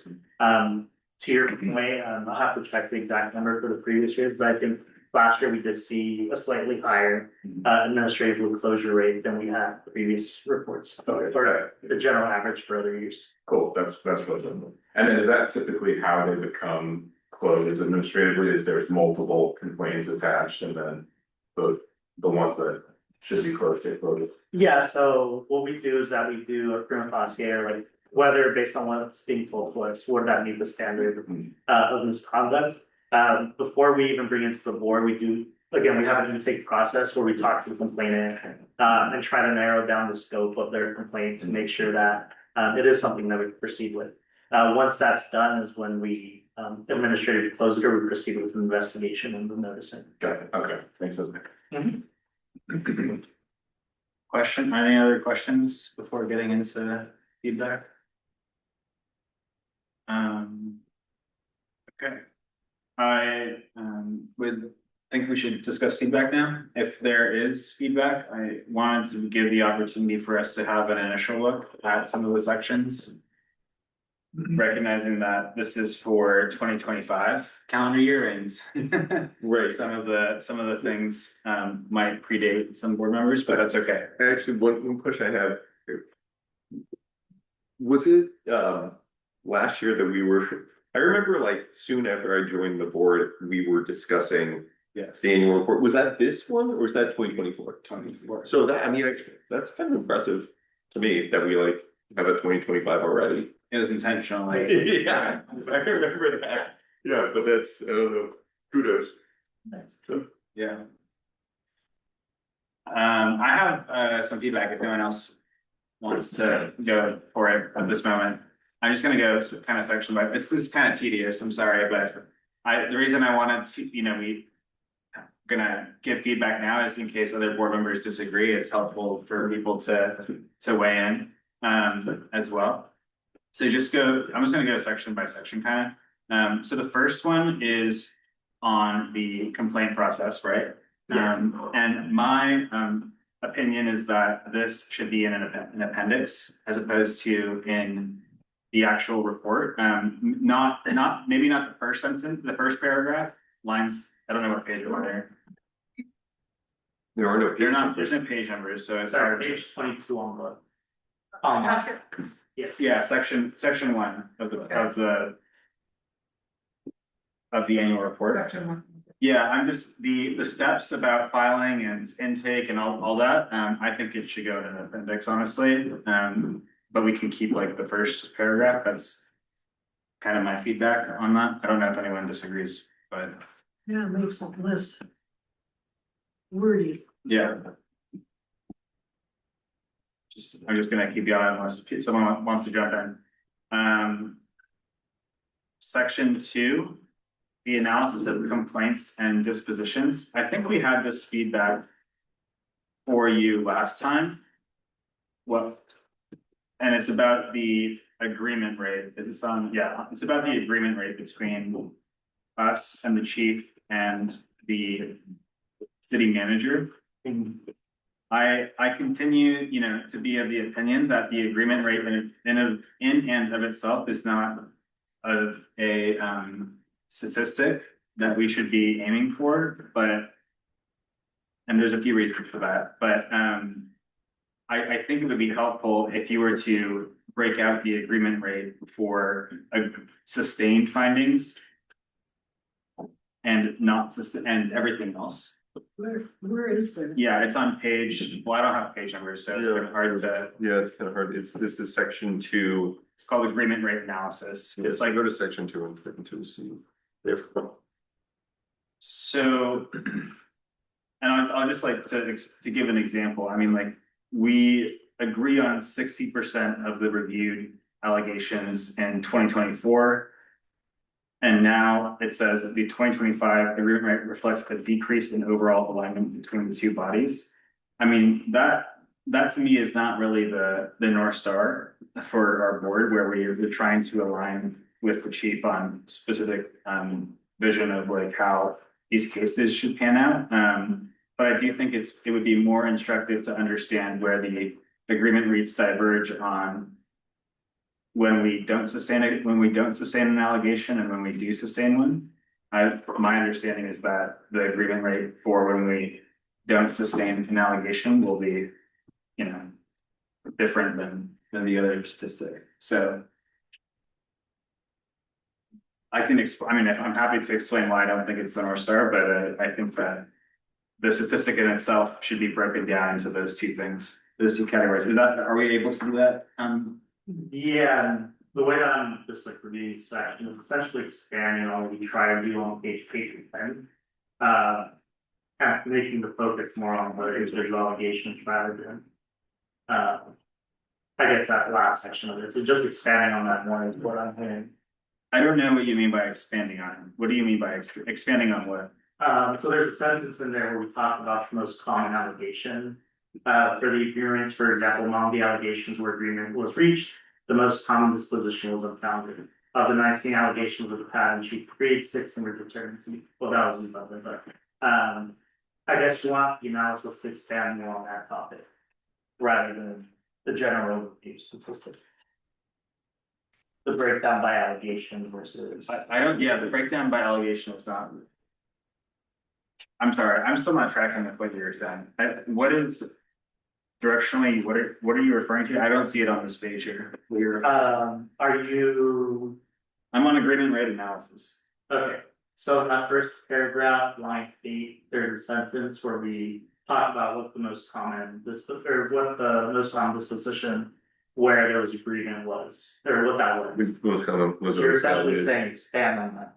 To your point, I'll have to check the exact number for the previous years, but I think last year we did see a slightly higher administrative closure rate than we had previous reports, or the general average for other years. Cool, that's close. And then is that typically how they become closed administratively? Is there's multiple complaints attached and then the ones that should be closed, get closed? Yeah, so what we do is that we do a prima facie, or like whether based on what's being told to us, would that meet the standard of misconduct? Before we even bring it to the board, we do, again, we have an intake process where we talk to the complainant and try to narrow down the scope of their complaint to make sure that it is something that we can proceed with. Once that's done is when we administratively close it, or we proceed with an investigation and the noticing. Got it, okay, thanks. Question, any other questions before getting into feedback? Okay. I would think we should discuss feedback now. If there is feedback, I wanted to give the opportunity for us to have an initial look at some of the sections. Recognizing that this is for 2025 calendar year and Right. some of the things might predate some board members, but that's okay. Actually, one question I have. Was it last year that we were, I remember like soon after I joined the board, we were discussing Yes. the annual report. Was that this one or was that 2024? 24. So that, I mean, actually, that's kind of impressive to me that we like have a 2025 already. It was intentional, like. Yeah, I remember that. Yeah, but that's, I don't know, kudos. So, Yeah. I have some feedback if no one else wants to go for it at this moment. I'm just gonna go kind of section by, this is kind of tedious, I'm sorry, but the reason I wanted to, we gonna give feedback now is in case other board members disagree, it's helpful for people to weigh in as well. So I'm just gonna go section by section kind of. So the first one is on the complaint process, right? And my opinion is that this should be in an appendix as opposed to in the actual report. Maybe not the first sentence, the first paragraph, lines, I don't know what page we're on there. there are no. There's no page numbers, so it's Sorry, hard to. page 22 on the. Yeah, section 1 of the annual report. Yeah, I'm just the steps about filing and intake and all that. I think it should go in an appendix, honestly. But we can keep like the first paragraph. That's kind of my feedback on that. I don't know if anyone disagrees, but Yeah, it makes it less wordy. yeah. I'm just gonna keep going unless someone wants to jump in. Section 2, the analysis of complaints and dispositions. I think we had this feedback for you last time. And it's about the agreement rate. It's about the agreement rate between us and the chief and the city manager. I continue, to be of the opinion that the agreement rate in and of itself is not a statistic that we should be aiming for, and there's a few reasons for that, but I think it would be helpful if you were to break out the agreement rate for sustained findings and not and everything else. Where is that? Yeah, it's on page, well, I don't have page numbers, so it's kind of hard to, Yeah, it's kind of hard. This is section 2. it's called agreement rate analysis. It's like, Go to section 2 and flip into see. There. so. And I'll just like to give an example. I mean, like, we agree on 60% of the reviewed allegations in 2024. And now it says that the 2025 agreement rate reflects a decrease in overall alignment between the two bodies. I mean, that to me is not really the North Star for our board, where we're trying to align with the chief on specific vision of like how these cases should pan out. But I do think it would be more instructive to understand where the agreement reads diverge on when we don't sustain it, when we don't sustain an allegation, and when we do sustain one. My understanding is that the agreement rate for when we don't sustain an allegation will be, you know, different than the other statistic. So I can I mean, I'm happy to explain why I don't think it's the North Star, but I think that the statistic in itself should be broken down into those two things, those two categories. Are we able to do that? Yeah, and the way that I'm just like reviewing this section is essentially expanding on what we try to do on page 10. Kind of making the focus more on the individual allegations rather than I guess that last section of it. So just expanding on that more is what I'm hearing. I don't know what you mean by expanding on. What do you mean by expanding on what? So there's a sentence in there where we talk about the most common allegation. For the agreements, for example, among the allegations where agreement was reached, the most common disposition was unfounded. Of the 19 allegations with the patent sheet agreed, 6 were determined to be, well, that was another, but I guess you want the analysis to expand more on that topic rather than the general review statistic. The breakdown by allegation versus. I don't, yeah, the breakdown by allegation is not. I'm sorry, I'm still not tracking with what you're saying. What is directionally, what are you referring to? I don't see it on this page here. Are you? I'm on agreement rate analysis. Okay, so in that first paragraph, line 8, there's a sentence where we talk about what the most common disposition where there was agreement was, or what that was. Most common was. You're essentially saying expand on that.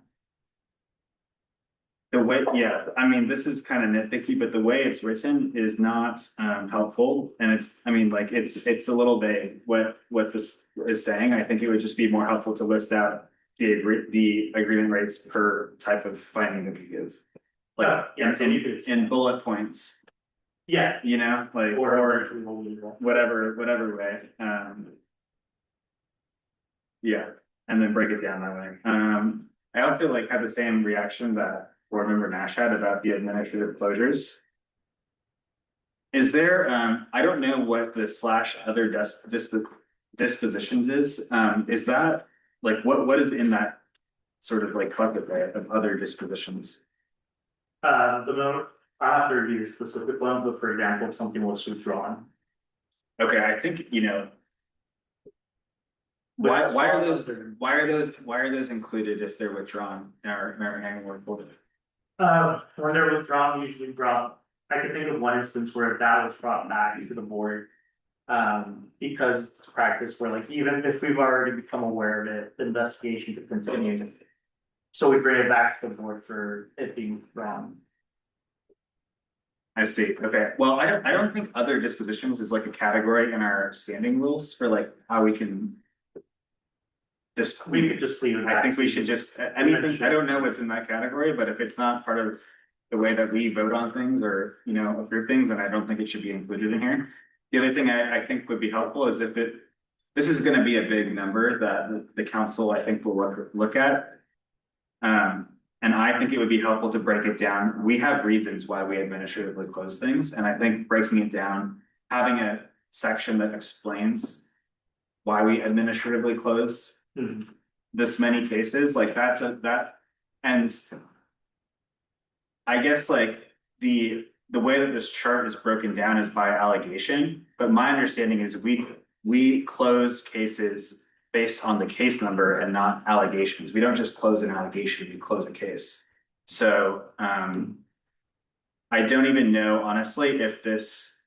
The way, yeah, I mean, this is kind of nitpicky, but the way it's written is not helpful. And it's, I mean, like, it's a little vague what this is saying. I think it would just be more helpful to list out the agreement rates per type of finding that we give. Like, in bullet points. Yeah. You know, like, or whatever way. Yeah, and then break it down that way. I also like had the same reaction that board member Nash had about the administrative closures. Is there, I don't know what the /other dispositions is. Is that like, what is in that sort of like bucket there of other dispositions? I have to review the specific one, but for example, if something was withdrawn. Okay, I think, you know. Why are those included if they're withdrawn in our annual report? When they're withdrawn, usually I can think of one instance where that was brought back to the board. Because it's practice where like, even if we've already become aware of it, the investigation could continue. So we bring it back to the board for it being withdrawn. I see, okay, well, I don't think other dispositions is like a category in our standing rules for like how we can. We could just leave it. I think we should just, anything, I don't know what's in that category, but if it's not part of the way that we vote on things or, you know, approve things, then I don't think it should be included in here. The other thing I think would be helpful is if this is gonna be a big number that the council, I think, will look at. And I think it would be helpful to break it down. We have reasons why we administratively close things, and I think breaking it down, having a section that explains why we administratively close this many cases, like and I guess like the way that this chart is broken down is by allegation, but my understanding is we we close cases based on the case number and not allegations. We don't just close an allegation, we close a case. So I don't even know honestly if this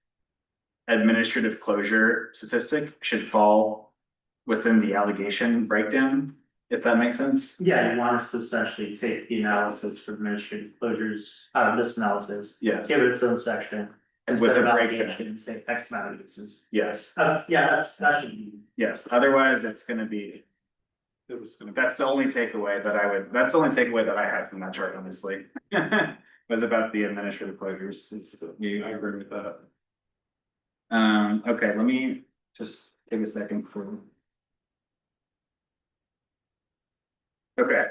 administrative closure statistic should fall within the allegation breakdown, if that makes sense. Yeah, you want us to essentially take the analysis for administrative closures out of this analysis. Yes. Give it its own section. With Instead a of breakdown. allegation, say X amount of cases. Yes, Yeah, that should be. yes. Otherwise, it's gonna be. That's the only takeaway that I had from that chart, honestly. Was about the administrative closures. I agree with that. Okay, let me just take a second for. Okay.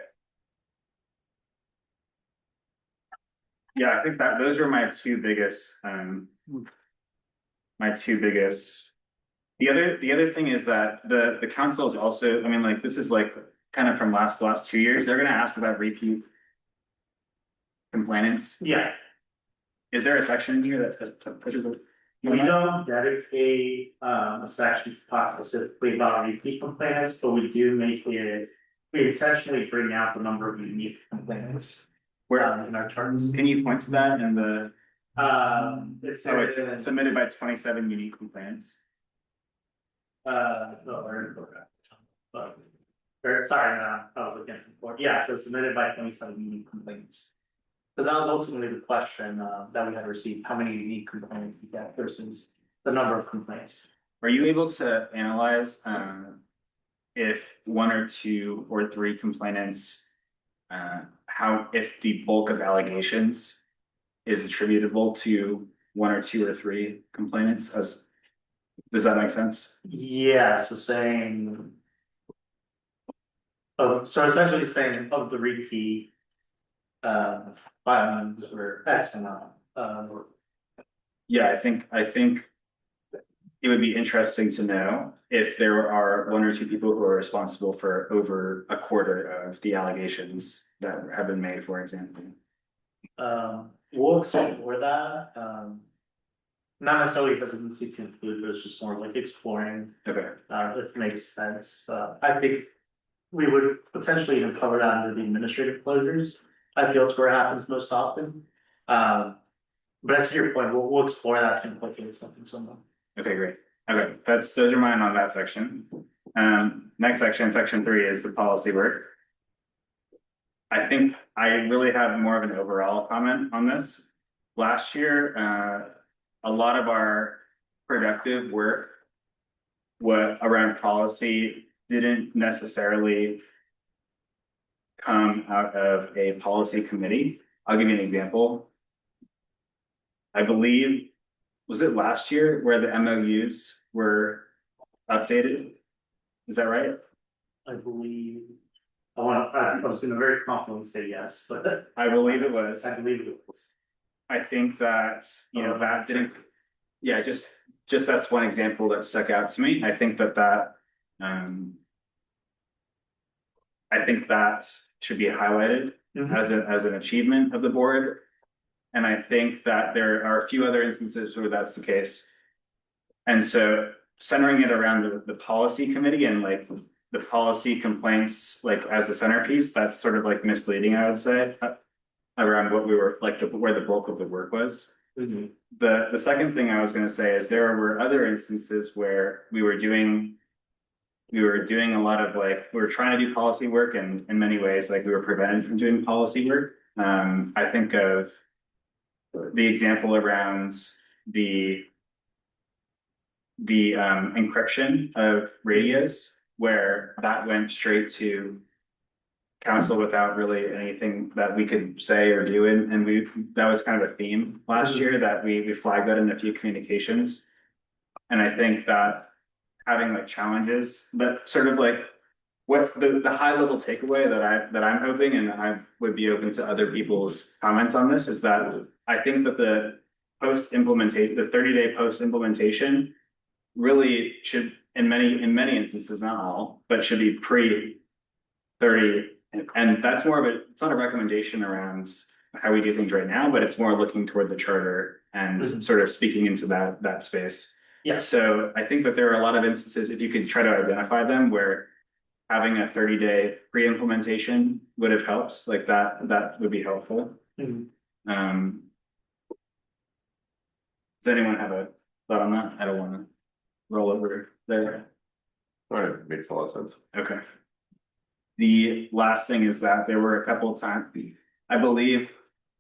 Yeah, I think that those are my two biggest, The other thing is that the council is also, I mean, like, this is like kind of from last 2 years, they're gonna ask about repeat complainants. Yeah, Is there a section in here that touches it? we don't dedicate a section to talk specifically about repeat complainants, but we do make it. We intentionally bring out the number of unique complainants. Where In our charts. can you point to that in the? It's. It's submitted by 27 unique complainants. No, sorry, I was looking at it before. Yeah, so submitted by 27 unique complaints. Because that was ultimately the question that we had received, how many unique complaints we get versus the number of complaints. Are you able to analyze if 1 or 2 or 3 complainants, if the bulk of allegations is attributable to 1 or 2 or 3 complainants? Does that make sense? Yeah, so saying. Oh, so essentially saying of the repeat. Filings were X amount. Yeah, I think it would be interesting to know if there are 1 or 2 people who are responsible for over a quarter of the allegations that have been made, for example. We'll explore that, not necessarily because it needs to include, but it's just more like exploring, Okay. if it makes sense. I think we would potentially even cover that under the administrative closures. I feel it's where it happens most often. But as to your point, we'll explore that to incorporate something somewhere. Okay, great. Okay, those are mine on that section. Next section 3 is the policy work. I think I really have more of an overall comment on this. Last year, a lot of our productive work around policy didn't necessarily come out of a policy committee. I'll give you an example. I believe, was it last year where the MOUs were updated? Is that right? I believe. I was gonna very confidently say yes, but. I believe it was. I believe it was. I think that, that didn't, yeah, just that's one example that stuck out to me. I think that should be highlighted as an achievement of the board. And I think that there are a few other instances where that's the case. And so centering it around the policy committee and like the policy complaints, like as the centerpiece, that's sort of like misleading, I would say, around what we were like, where the bulk of the work was. The second thing I was going to say is there were other instances where we were doing a lot of like, we were trying to do policy work, and in many ways, like we were prevented from doing policy work. I think of the example around the encryption of radios, where that went straight to council without really anything that we could say or do, and that was kind of a theme last year that we flagged that in a few communications. And I think that having like challenges, but sort of like what the high level takeaway that I'm hoping, and I would be open to other people's comments on this, is that I think that the 30-day post implementation really should, in many instances, not all, but should be pre 30. And that's more of it's not a recommendation around how we do things right now, but it's more looking toward the charter and sort of speaking into that space. Yes. So I think that there are a lot of instances, if you could try to identify them, where having a 30-day pre-implementation would have helped, like that would be helpful. Mhm. Does anyone have a thought on that? I don't want to roll over there. All right, makes a lot of sense. Okay. The last thing is that there were a couple of times, I believe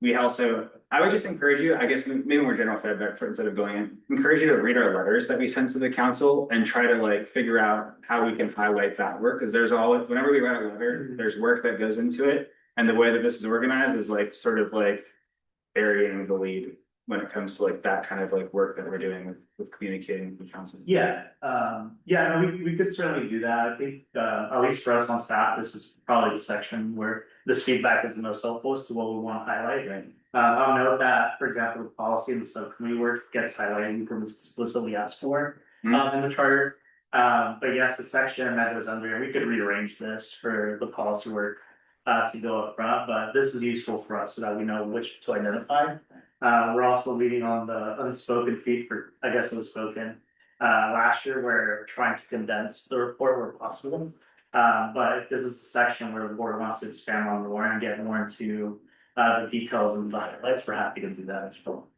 we also, I would just encourage you, I guess maybe more general feedback for instead of going in, encourage you to read our letters that we send to the council and try to like figure out how we can highlight that work. Cause there's always, whenever we write a letter, there's work that goes into it. And the way that this is organized is like sort of like burying the lead when it comes to like that kind of like work that we're doing with communicating with the council. Yeah, no, we could certainly do that. I think, at least for us on staff, this is probably the section where this feedback is the most helpful as to what we want to highlight. Right. I'll note that, for example, the policy and the subcommittee work gets highlighted because it's explicitly asked for, in the charter. But yes, the section that goes under, we could rearrange this for the policy work, to go up front, but this is useful for us so that we know which to identify. We're also leading on the unspoken feed for, I guess it was spoken, last year, where we're trying to condense the report where possible. But if this is a section where the board wants to expand on more and get more into the details and the highlights, we're happy to do that as well.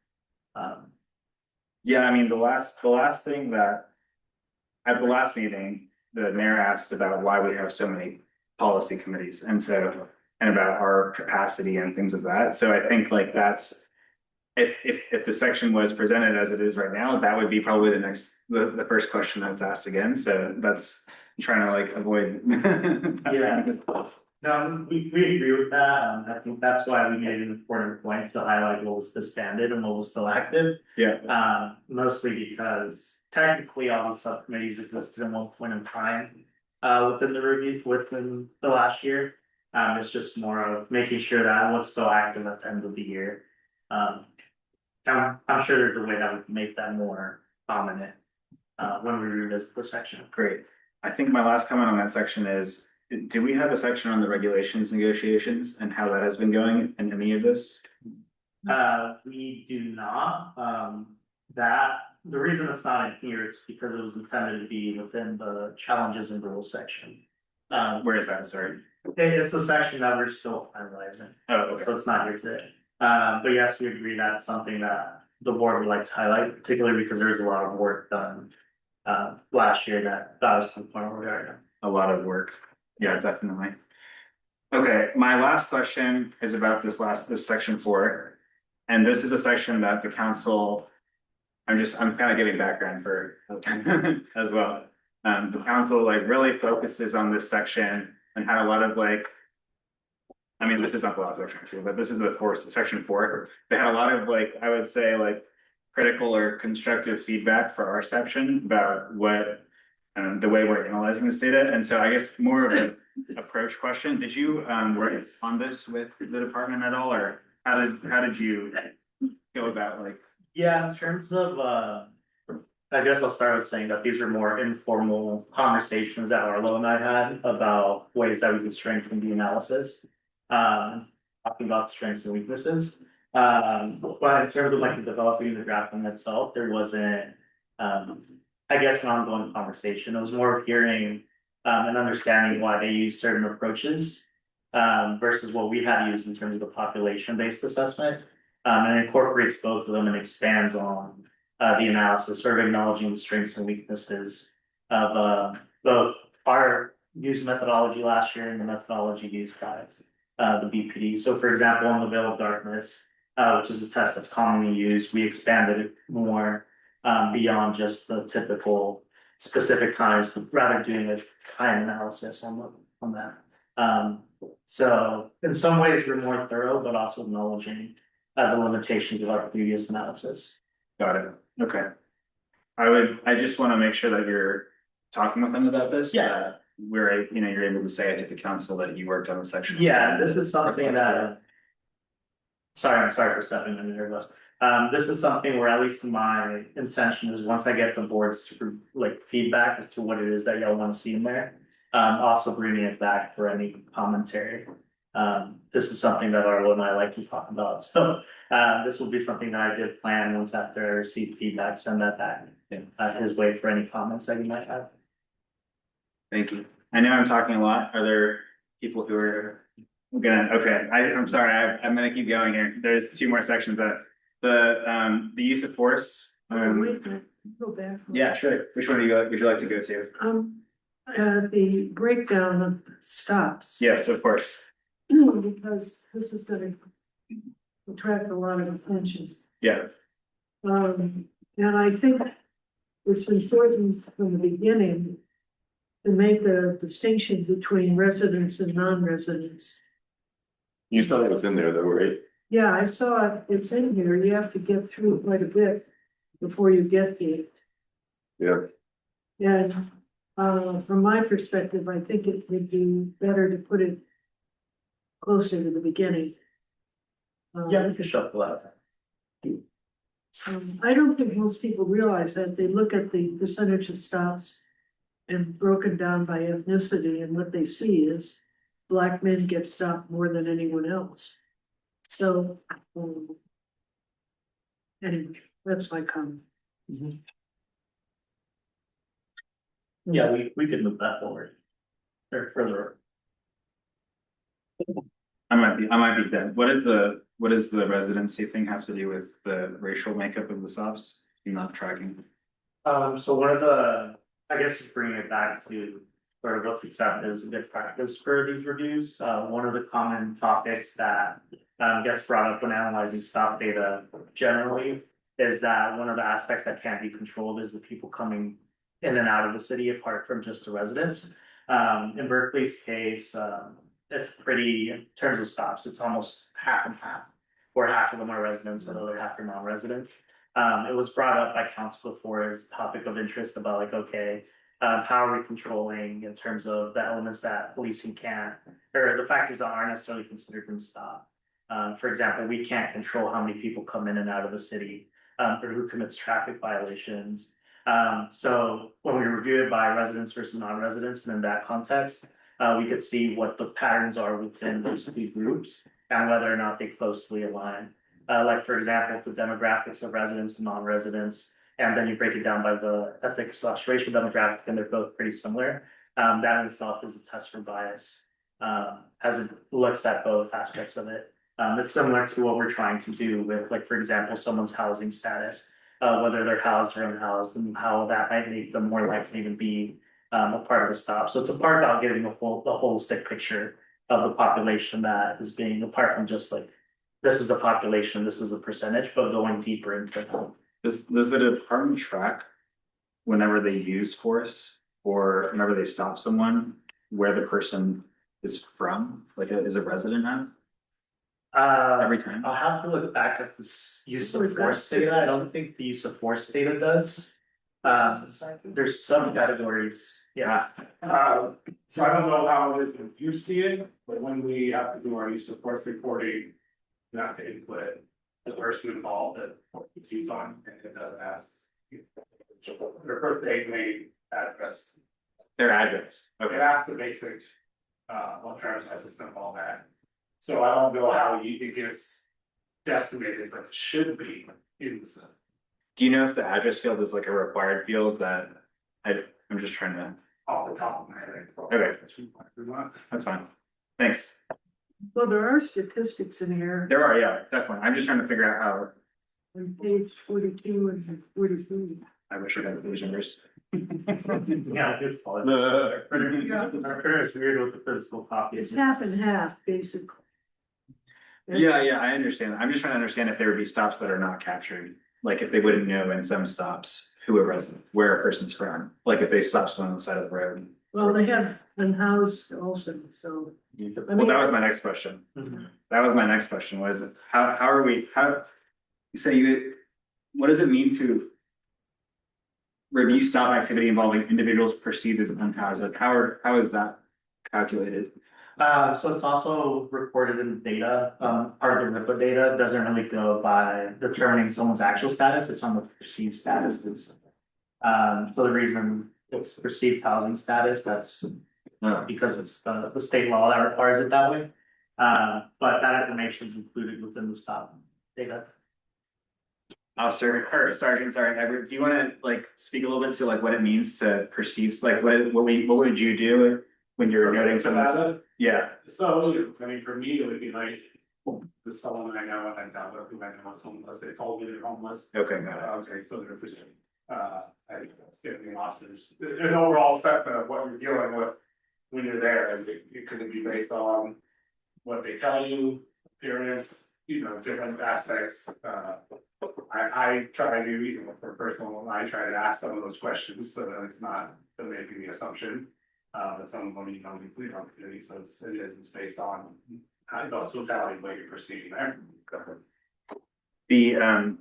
Yeah, I mean, the last thing that at the last meeting, the mayor asked about why we have so many policy committees and about our capacity and things of that. So I think like that's if the section was presented as it is right now, that would be probably the first question that's asked again. So that's trying to like avoid. Yeah. No, we agree with that. I think that's why we made an important point to highlight what was disbanded and what was still active. Yeah. Mostly because technically all the subcommittees existed at one point in time, within the review, within the last year. It's just more of making sure that what's still active at the end of the year. I'm sure there's a way that we can make that more prominent, when we revisit the section. Great. I think my last comment on that section is, do we have a section on the regulations negotiations and how that has been going in any of this? We do not, the reason it's not in here is because it was intended to be within the challenges and rules section. Where is that? Sorry. It's the section that we're still finalizing, Oh, okay. so it's not here today. But yes, we agree that's something that the board would like to highlight, particularly because there's a lot of work done last year that was to the point where we are now. A lot of work. Yeah, definitely. Okay, my last question is about this section 4. And this is a section that the council, I'm kind of giving background for as well. The council like really focuses on this section and had a lot of like, I mean, this is not the last section actually, but this is section 4. They had a lot of like, I would say like critical or constructive feedback for our section about what the way we're analyzing this data. And so I guess more of an approach question. Did you work on this with the department at all, or how did you go about like? Yeah, in terms of I guess I'll start with saying that these are more informal conversations that Arlo and I had about ways that we can strengthen the analysis. Talking about the strengths and weaknesses. But in terms of like the developing the drafting itself, there wasn't I guess an ongoing conversation. It was more of hearing and understanding why they use certain approaches versus what we had used in terms of the population-based assessment. And it incorporates both of them and expands on the analysis, sort of acknowledging the strengths and weaknesses of both our used methodology last year and the methodology used by the BPD. So for example, on the veil of darkness, which is a test that's commonly used, we expanded it more beyond just the typical specific times, but rather doing a time analysis on that. So in some ways we're more thorough, but also acknowledging the limitations of our previous analysis. Got it. Okay. I just want to make sure that you're talking with them about this. Yeah. Where you're able to say it to the council that you worked on the section. Yeah, this is something that. I'm sorry for stepping in there, but this is something where at least my intention is once I get the board's like feedback as to what it is that y'all want to see in there. Also bringing it back for any commentary This is something that Arlo and I like to talk about, so, this will be something that I did plan once after I receive feedback, send that back. His way for any comments that you might have. Thank you. I know I'm talking a lot. Are there people who are gonna, okay, I'm sorry, I'm gonna keep going here. There's two more sections that the use of force. Wait a minute, go back. Yeah, sure. Which one would you like to go to? The breakdown of stops. Yes, of course. Because this is gonna attract a lot of attention. Yeah. And I think it's important from the beginning to make a distinction between residents and non-residents. You thought it was in there though, right? Yeah, I saw it, it's in here, you have to get through quite a bit before you get to it. Yeah. And, from my perspective, I think it would be better to put it closer to the beginning. Yeah, we can shuffle out. I don't think most people realize that. They look at the percentage of stops and broken down by ethnicity, and what they see is Black men get stopped more than anyone else. So, anyway, that's my comment. Yeah, we could move that forward. Or further. I might be dead. What is the residency thing have to do with the racial makeup of the stops? You're not tracking. So one of the, I guess just bringing it back to sort of what's accepted as a good practice for these reviews. One of the common topics that gets brought up when analyzing stop data generally is that one of the aspects that can't be controlled is the people coming in and out of the city apart from just the residents. In Berkeley's case, it's pretty, in terms of stops, it's almost half and half, where half of them are residents and the other half are non-residents. It was brought up by council before as a topic of interest about like, okay, how are we controlling in terms of the elements that policing can't, or the factors that aren't necessarily considered in stop. For example, we can't control how many people come in and out of the city, or who commits traffic violations. So when we review it by residents versus non-residents, and in that context, we could see what the patterns are within those two groups and whether or not they closely align. Like for example, if the demographics of residents and non-residents, and then you break it down by the ethnic/racial demographic, and they're both pretty similar. That in itself is a test for bias, as it looks at both aspects of it. It's similar to what we're trying to do with, like, for example, someone's housing status, whether they're housed or unhoused, and how that might make them more likely to be a part of a stop. So it's a part about getting a holistic picture of the population that is being, apart from just like, this is the population, this is the percentage, but going deeper into it. Does the department track whenever they use force or whenever they stop someone, where the person is from, like is a resident now? Every time? I'll have to look back at this use of force data. I don't think the use of force data does. There's some categories, yeah. So I don't know how it is when you see it, but when we have to do our use of force reporting, not to input the person involved that it's on, and it does ask their first name, address. Their address, It okay. asks the basic, well, driver's license and all that. So I don't know how it gets decimated, but it should be in the system. Do you know if the address field is like a required field that I'm just trying to, Off the top of my head. Okay. That's fine. Thanks. Well, there are statistics in here There are, yeah, definitely. I'm just trying to figure out how, on page 42 and 43. I wish I had those numbers. Yeah, it's fine. Our printer is weird with the physical copies. It's half and half, basically. Yeah, I understand. I'm just trying to understand if there would be stops that are not captured. Like if they wouldn't know in some stops who a resident, where a person's from, like if they stop someone on the side of the road. Well, they have unhoused also, so. Well, that was my next question. Mhm. That was my next question was how are we, you say what does it mean to review stop activity involving individuals perceived as unhoused? How is that calculated? So it's also recorded in the data, part of the RIPA data doesn't really go by determining someone's actual status, it's on the perceived statuses. So the reason it's perceived housing status, that's because it's the state law that requires it that way. But that information is included within the stop data. Officer or Sergeant, sorry, Edward, do you want to like speak a little bit to like what it means to perceive, like what would you do when you're noting something? Yeah, So, I mean, for me, it would be like, there's someone I know and I doubt who I know is homeless, they told me they're homeless. okay, got it. Okay, so they're pursuing, I give the officers, an overall assessment of what you're dealing with when you're there, as it could be based on what they tell you, appearance, different aspects, I try to, for personal, I try to ask some of those questions, so that it's not making the assumption. But some of them, complete opportunity, so it's based on how the totality of what you're perceiving there. The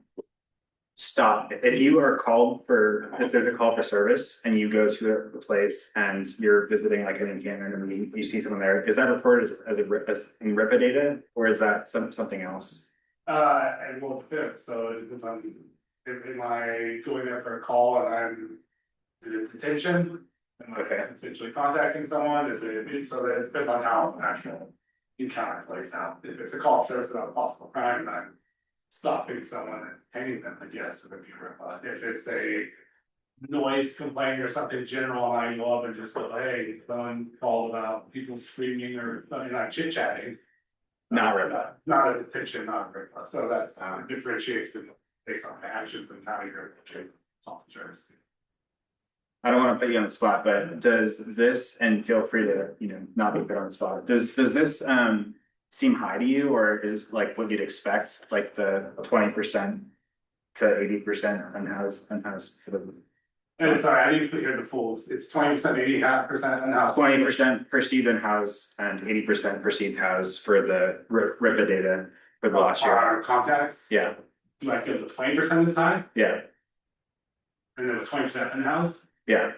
stop, if you are called for, if there's a call for service and you go to a place and you're visiting like an encampment and you see someone there, is that reported as in RIPA data, or is that something else? And well, it depends, so it depends on, am I going there for a call and I'm in detention? Am I essentially contacting someone, so that it depends on how actual encounter plays out. If it's a call for service about a possible crime, and I'm stopping someone and hanging them, I guess it would be RIPA. If it's a noise complaint or something general, and I go up and just go, hey, someone called about people screaming or, not chit chatting. Not RIPA. Not a detention, not RIPA, so that's differentiates it based on the actions and how you're treating officers. I don't want to put you on the spot, but does this, and feel free to, not be put on the spot, does this seem high to you, or is like what you'd expect, like the 20% to 80% unhoused for the? And sorry, I didn't hear the fulls. It's 20%, 80% in-house. 20% perceived in-house and 80% perceived house for the RIPA data for the last year. Our contacts? Yeah, Do I feel the 20% is high? yeah, And it was 20% in-house? yeah.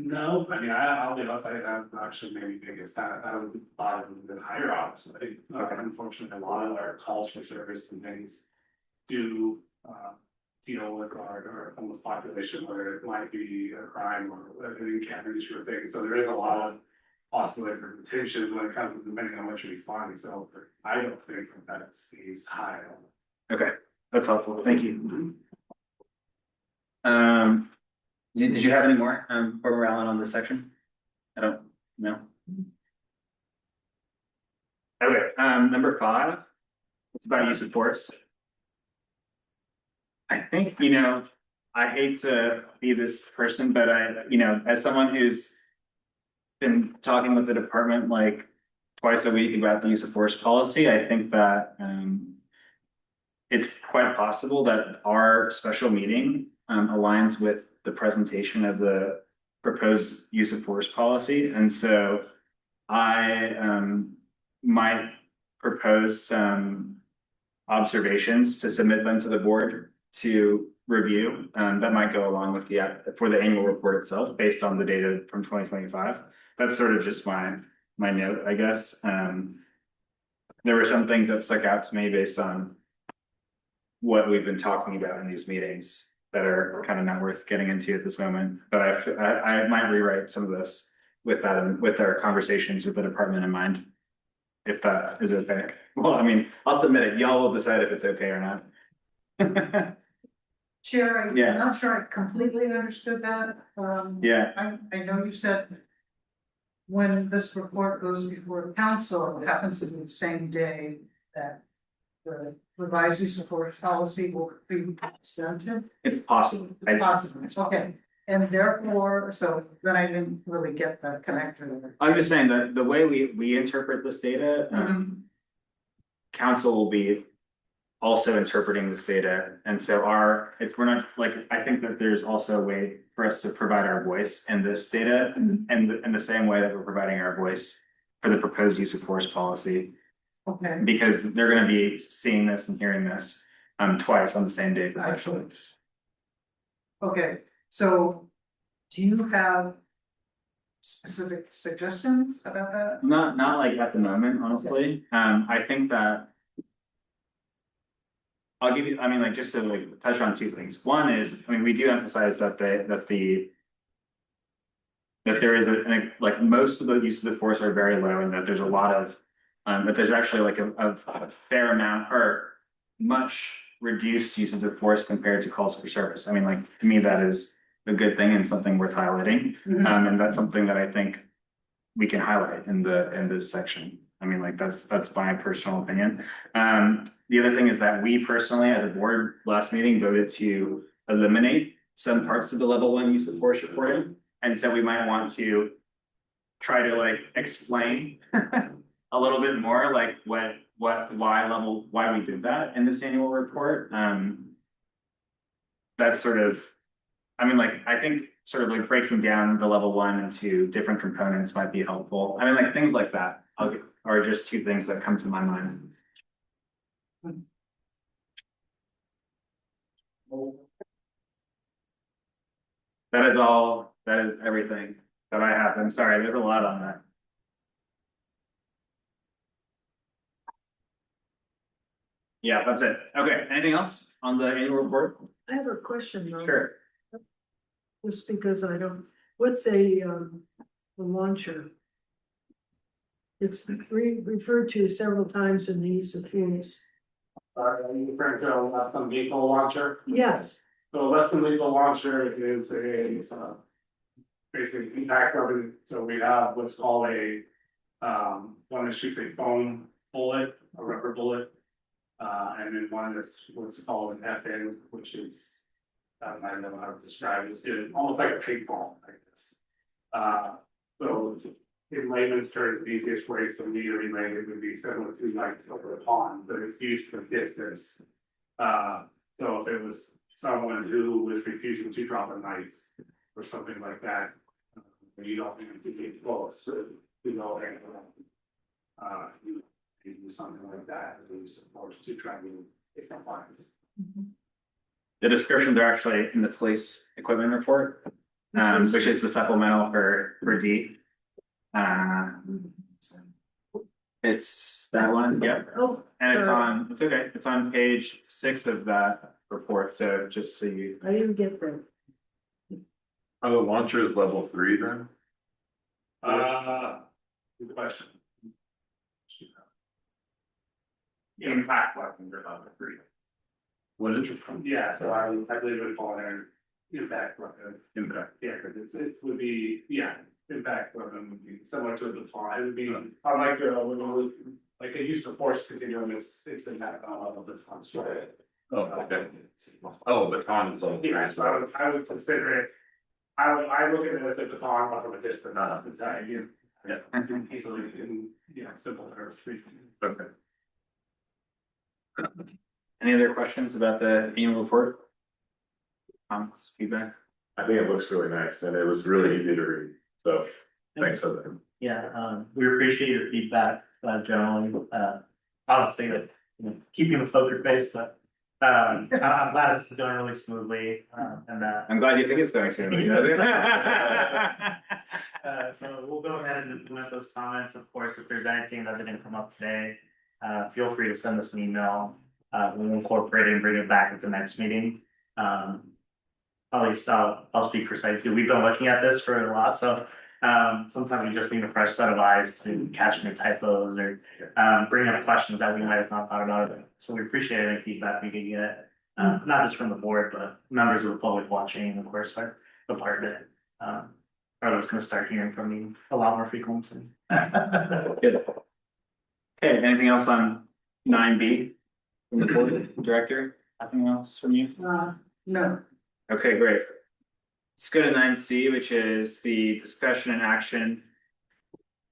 No, I mean, I'll be honest, I'm actually maybe think it's kind of, I would thought it would have been higher, honestly. Unfortunately, a lot of our calls for service and things do, deal with our homeless population, where it might be a crime or an encounter issue or thing, so there is a lot of possibility for detention when it comes to depending on what you're responding, so I don't think that seems high. Okay, that's helpful. Thank you. Did you have any more, for Alan on this section? I don't know. Okay, number 5, it's about use of force. I think, I hate to be this person, but as someone who's been talking with the department like twice a week about the use of force policy, I think that it's quite possible that our special meeting aligns with the presentation of the proposed use of force policy. And so I might propose some observations to submit them to the board to review, that might go along with for the annual report itself based on the data from 2025. That's sort of just my note, I guess. There were some things that stuck out to me based on what we've been talking about in these meetings that are kind of not worth getting into at this moment, but I might rewrite some of this with that, with our conversations with the department in mind, if that is okay. Well, I mean, I'll submit it. Y'all will decide if it's okay or not. Chair, I'm Yeah. not sure I completely understood that. Yeah. I know you said when this report goes before council, it happens to be the same day that the revised use of force policy will be presented. It's possible. It's possible, okay. And therefore, so then I didn't really get the connector there. I'm just saying that the way we interpret this data, council will be also interpreting this data, and so we're not like, I think that there's also a way for us to provide our voice in this data, and in the same way that we're providing our voice for the proposed use of force policy. Okay. Because they're going to be seeing this and hearing this twice on the same day. Actually. Okay, so do you have specific suggestions about that? Not like at the moment, honestly. I think that I'll give you, I mean, like, just to like touch on 2 things. One is, I mean, we do emphasize that the that there is like most of the uses of force are very low, and that there's a lot of, that there's actually like a fair amount or much reduced uses of force compared to calls for service. I mean, like, to me, that is a good thing and something worth highlighting. And that's something that I think we can highlight in this section. I mean, like, that's my personal opinion. The other thing is that we personally, as a board, last meeting voted to eliminate some parts of the level 1 use of force reporting. And so we might want to try to like explain a little bit more, like why we did that in this annual report. That's sort of, I mean, like, I think sort of like breaking down the level 1 into different components might be helpful. I mean, like, things like that are just two things that come to my mind. That is all, that is everything that I have. I'm sorry, there's a lot on that. Yeah, that's it. Okay, anything else on the annual report? I have a question though. Sure. Just because I don't, what's a launcher? It's referred to several times in the use of force. Are you referring to a less than lethal launcher? Yes, So a less than lethal launcher is a basically impact weapon. So we have what's called a one that shoots a foam bullet, a rubber bullet. And then one that's what's called an FN, which is, I don't know how to describe it, it's almost like a paintball, I guess. So in layman's terms, the easiest way for me to relate it would be similar to like over a pond, but it's used for distance. So if it was someone who was refusing to drop a knife or something like that, you don't need to get close, so you know, you do something like that as a use of force to try to get compliance. The descriptions are actually in the police equipment report, which is the supplemental for D. It's that one, yep. oh, And sorry. it's okay, it's on page 6 of that report, so just so you. I didn't get that. Are the launchers level 3 then? Good question. Impact weapons are level 3. What is it? Yeah, so I believe it would fall under impact weapon. Impact. Yeah, because it would be, yeah, impact weapon would be similar to the baton. It would be unlike like a use of force continuum, it's impact on level of the construct. Oh, okay. Oh, baton is level 3. Yeah, so I would consider it, I look at it as a baton but from a distance, it's Yeah. easily in, simple terms. Okay. Any other questions about the annual report? Comments, feedback? I think it looks really nice and it was really easy to read. So thanks for that. Yeah, we appreciate your feedback, generally, honestly, like, keeping the poker face, but I'm glad this is going really smoothly, and I'm glad you think it's going smoothly. so we'll go ahead and implement those comments. Of course, if there's anything that didn't come up today, feel free to send us an email. We'll incorporate it and bring it back at the next meeting. At least I'll speak for site too. We've been looking at this for a lot, so sometimes we just need a fresh set of eyes to catch any typos or bring up questions that we might have not thought about. So we appreciate any feedback we can get, not just from the board, but members of the public watching, of course, are a part of it. Are those going to start hearing from me a lot more frequently? Good. Okay, anything else on 9B from the board director? Nothing else from you? No. Okay, great. Let's go to 9C, which is the discussion and action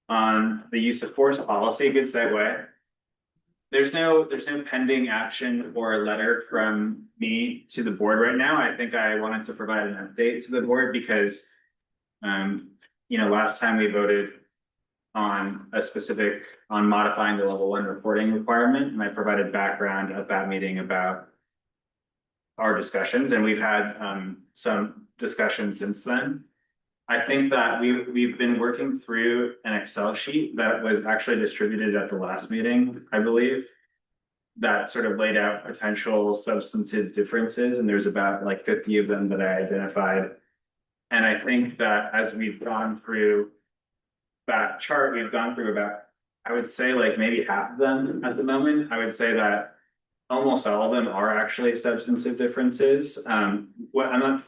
on the use of force policy. Good segue. There's no pending action or letter from me to the board right now. I think I wanted to provide an update to the board because, last time we voted on on modifying the level 1 reporting requirement, and I provided background at that meeting about our discussions, and we've had some discussions since then. I think that we've been working through an Excel sheet that was actually distributed at the last meeting, I believe, that sort of laid out potential substantive differences, and there's about like 50 of them that I identified And I think that as we've gone through that chart, we've gone through about, I would say like maybe half of them at the moment. I would say that almost all of them are actually substantive differences. Regardless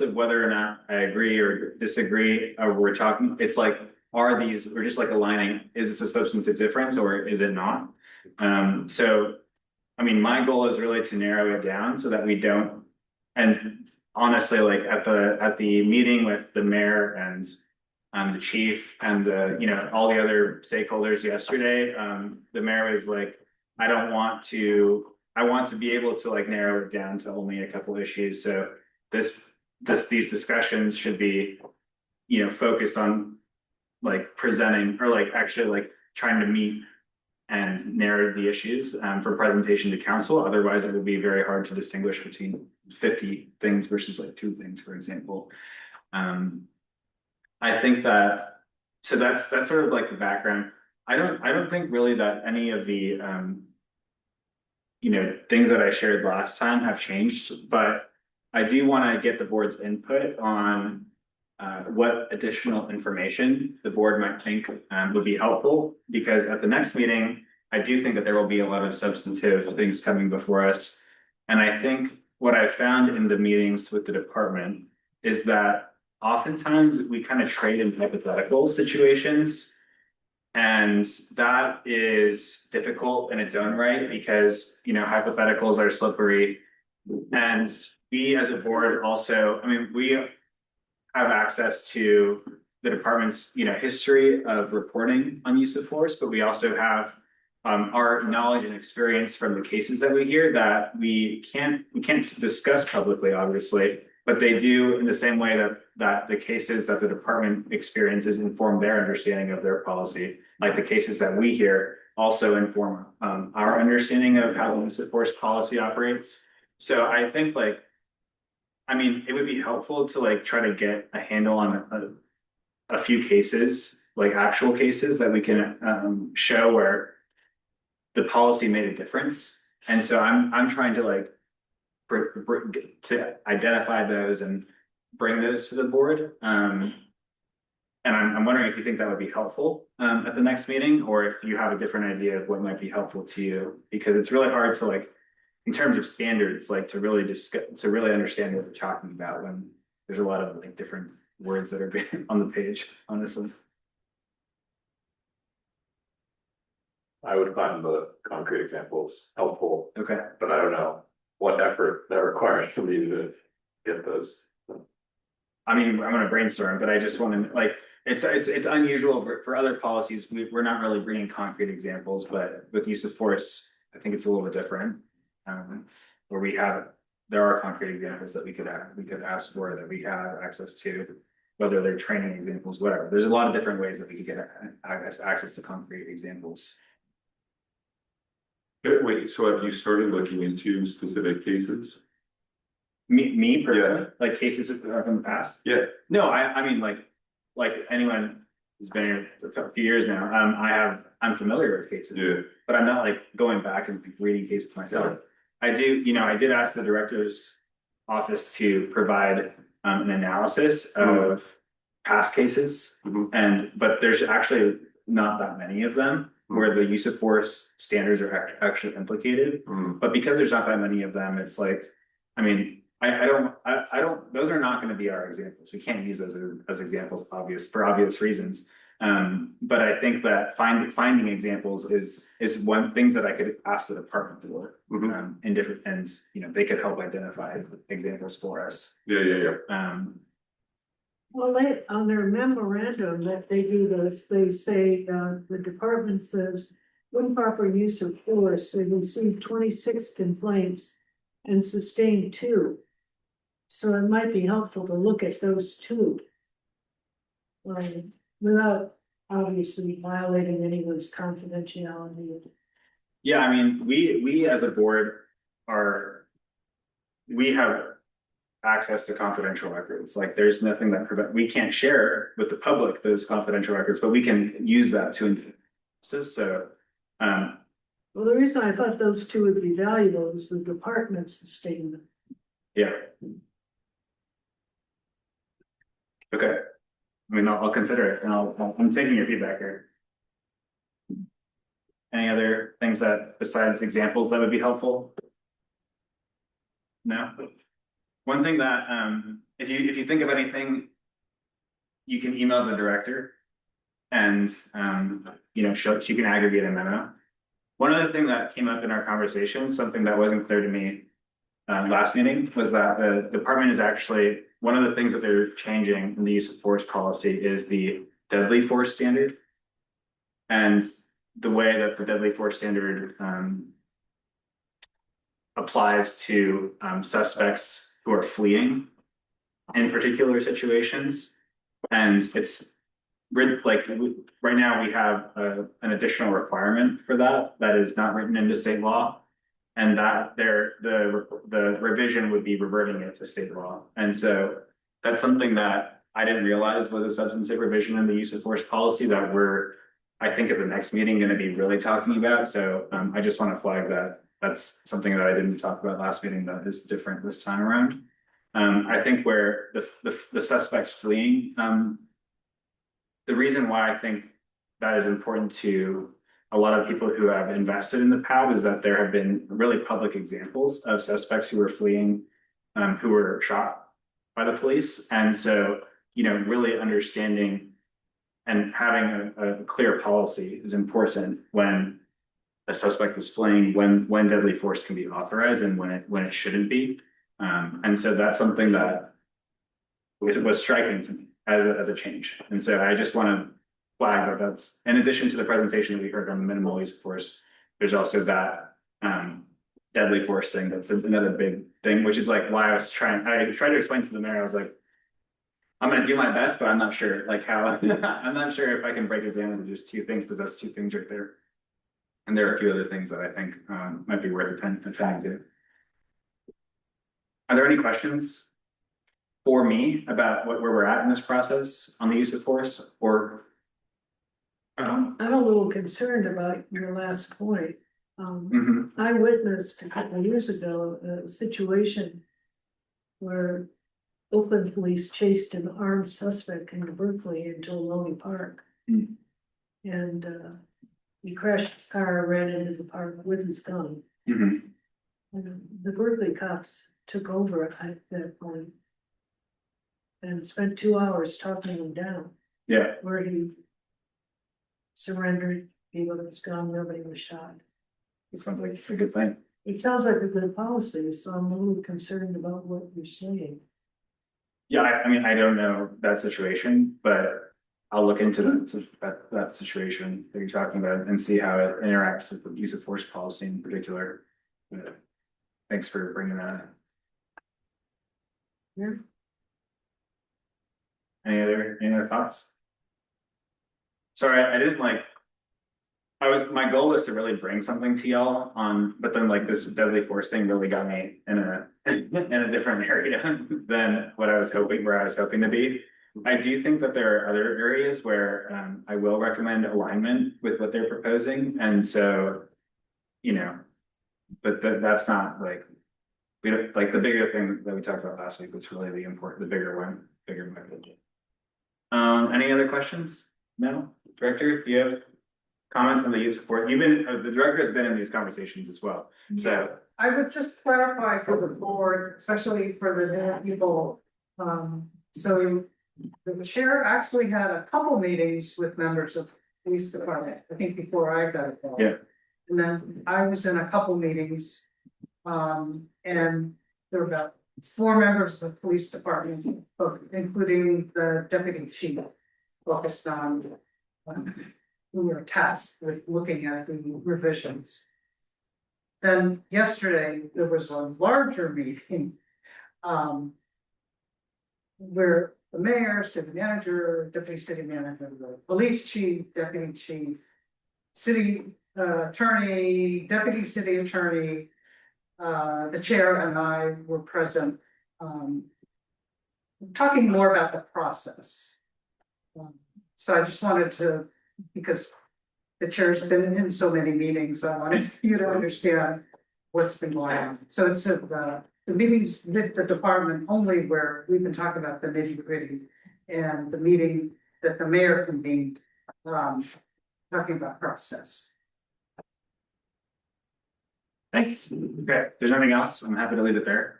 of whether or not I agree or disagree, or we're talking, it's like, we're just like aligning, is this a substantive difference or is it not? So, I mean, my goal is really to narrow it down so that we don't, and honestly, like at the meeting with the mayor and the chief and all the other stakeholders yesterday, the mayor was like, I want to be able to like narrow it down to only a couple issues. So these discussions should be, focused on like presenting or like actually like trying to meet and narrow the issues for presentation to council. Otherwise, it would be very hard to distinguish between 50 things versus like 2 things, for example. I think that, so that's sort of like the background. I don't think really that any of the things that I shared last time have changed, but I do want to get the board's input on what additional information the board might think would be helpful, because at the next meeting, I do think that there will be a lot of substantive things coming before us. And I think what I found in the meetings with the department is that oftentimes we kind of trade in hypothetical situations. And that is difficult in its own right because, hypotheticals are slippery. And we as a board also, I mean, we have access to the department's, history of reporting on use of force, but we also have our knowledge and experience from the cases that we hear that we can't discuss publicly, obviously, but they do in the same way that the cases that the department experiences inform their understanding of their policy. Like the cases that we hear also inform our understanding of how the use of force policy operates. So I think it would be helpful to like try to get a handle on a few cases, like actual cases that we can show where the policy made a difference. And so I'm trying to like to identify those and bring those to the board. And I'm wondering if you think that would be helpful at the next meeting, or if you have a different idea of what might be helpful to you, because it's really hard to like, in terms of standards, like to really understand what we're talking about when there's a lot of like different words that are on the page, honestly. I would find the concrete examples helpful, Okay. but I don't know what effort that requires for me to get those. I mean, I'm gonna brainstorm, but I just want to like, it's unusual for other policies. We're not really bringing concrete examples, but with use of force, I think it's a little bit different. Where there are concrete examples that we could ask for, that we have access to, whether they're training examples, whatever. There's a lot of different ways that we could get access to concrete examples. Wait, so have you started looking into specific cases? Me personally, Yeah. like cases from the past. Yeah. No, I mean like anyone who's been here a few years now. I'm familiar with cases, Yeah. but I'm not like going back and reading cases myself. I did ask the director's office to provide an analysis of past cases, but there's actually not that many of them where the use of force standards are actually implicated. But because there's not that many of them, it's like, I mean, I don't, those are not going to be our examples. We can't use those as examples, for obvious reasons. But I think that finding examples is one things that I could ask the department for, in different, and they could help identify examples for us. Yeah. Well, on their memorandum that they do this, they say, the department says, improper use of force, they received 26 complaints and sustained 2. So it might be helpful to look at those 2. Without obviously violating anyone's confidentiality. Yeah, I mean, we as a board we have access to confidential records. Like there's nothing that we can't share with the public those confidential records, but we can use that to Well, the reason I thought those 2 would be valuable is the department sustained them. yeah. Okay. I mean, I'll consider it and I'm taking your feedback here. Any other things that besides examples that would be helpful? No? One thing that, if you think of anything, you can email the director and, you know, she can aggregate a memo. One other thing that came up in our conversation, something that wasn't clear to me last meeting, was that the department is actually, one of the things that they're changing in the use of force policy is the deadly force standard. And the way that the deadly force standard applies to suspects who are fleeing in particular situations. And it's like right now we have an additional requirement for that is not written into state law. And that the revision would be reverting it to state law. And so that's something that I didn't realize was a substantive revision in the use of force policy that we're, I think at the next meeting, going to be really talking about. So I just want to flag that that's something that I didn't talk about last meeting that is different this time around. I think where the suspects fleeing, the reason why I think that is important to a lot of people who have invested in the PAB is that there have been really public examples of suspects who were fleeing, who were shot by the police. And so, you know, really understanding and having a clear policy is important when a suspect is fleeing, when deadly force can be authorized and when it shouldn't be. And so that's something that was striking to me as a change. And so I just want to flag that that's, in addition to the presentation that we heard on the minimal use of force, there's also that deadly force thing. That's another big thing, which is like why I tried to explain to the mayor, I was like, I'm going to do my best, but I'm not sure like how, I'm not sure if I can break it down into just two things, because that's two things right there. And there are a few other things that I think might be worth attending to. Are there any questions for me about where we're at in this process on the use of force, or? I'm a little concerned about your last point. I witnessed a couple of years ago a situation where Oakland police chased an armed suspect into Berkeley into Lonely Park. And he crashed his car, ran into the park with his gun. And the Berkeley cops took over at that point and spent 2 hours talking him down. Yeah. Where he surrendered, gave up his gun, nobody was shot. It sounds like a good thing. It sounds like a good policy, so I'm a little concerned about what you're saying. Yeah, I mean, I don't know that situation, but I'll look into that situation that you're talking about and see how it interacts with the use of force policy in particular. Thanks for bringing that up. Yeah. Any other thoughts? Sorry, I didn't like. My goal was to really bring something to y'all on, but then like this deadly force thing really got me in a different area than what I was hoping, where I was hoping to be. I do think that there are other areas where I will recommend alignment with what they're proposing, and so, you know, but that's not like, we don't, like the bigger thing that we talked about last week was really the bigger one. Any other questions? No? Director, do you have comments on the use of force? You've been, the director has been in these conversations as well, so. I would just clarify for the board, especially for the new people. So the chair actually had a couple meetings with members of the police department, I think before I got involved. Yeah. And then I was in a couple meetings, and there were about 4 members of the police department, including the deputy chief, focused on who were tasked with looking at the revisions. Then yesterday, there was a larger meeting where the mayor, city manager, deputy city manager, the police chief, deputy chief, city attorney, deputy city attorney, the chair and I were present, talking more about the process. So I just wanted to, because the chair's been in so many meetings, I wanted you to understand what's been going on. So it's the meetings with the department only where we've been talking about the nitty gritty and the meeting that the mayor convened, talking about process. Thanks. Okay, if there's nothing else, I'm happy to leave it there.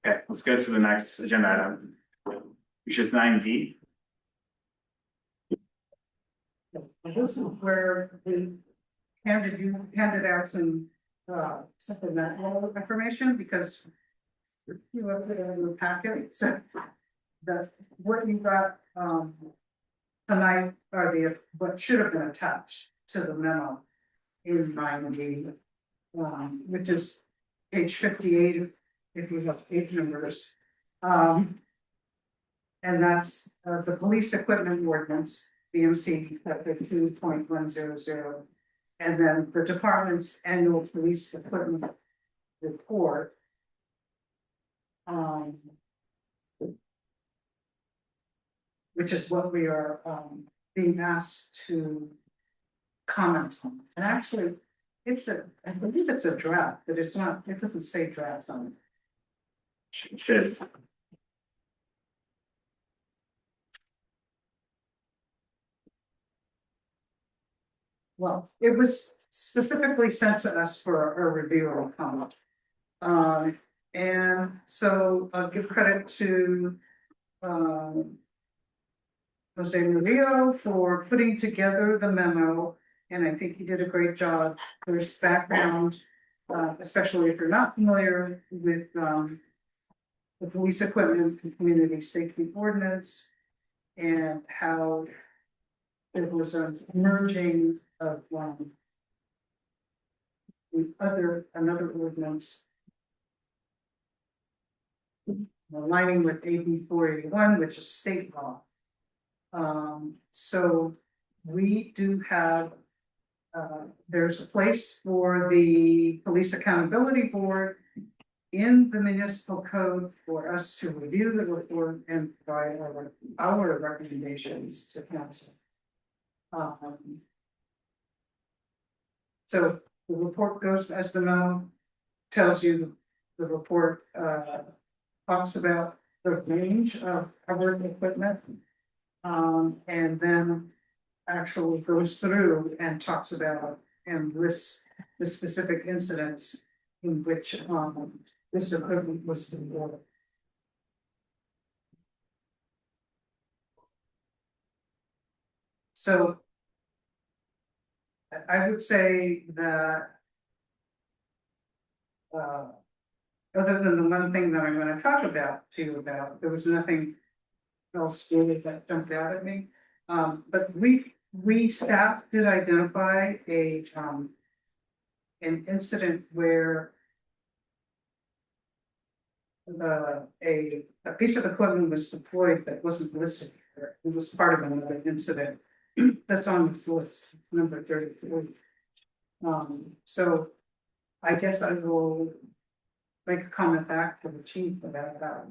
Okay, let's go to the next agenda item, which is 9D. This is where we handed out some supplemental information because you have it in the packet, so what you got tonight are what should have been attached to the memo in 9D, which is page 58 if you have page numbers. And that's the police equipment ordinance, BMC 2.100. And then the department's annual police equipment report. Which is what we are being asked to comment on. And actually, I believe it's a draft, but it's not, it doesn't say draft on it. Should. Well, it was specifically sent to us for a review or comment. And so I'll give credit to Jose Murillo for putting together the memo, and I think he did a great job. There's background, especially if you're not familiar with the police equipment and community safety ordinance, and how it was a merging of another ordinance aligning with AB 481, which is state law. So we do have, there's a place for the Police Accountability Board in the municipal code for us to review the report and provide our recommendations to council. So the report goes as the memo tells you. The report talks about the range of covered equipment. And then actually goes through and talks about and lists the specific incidents in which this equipment was deployed. So I would say that other than the one thing that I'm going to talk about to you about, there was nothing else really that jumped out at me. But we staff did identify an incident where a piece of equipment was deployed that wasn't listed here. It was part of another incident that's on this list, number 33. So I guess I will make a comment back to the chief about that.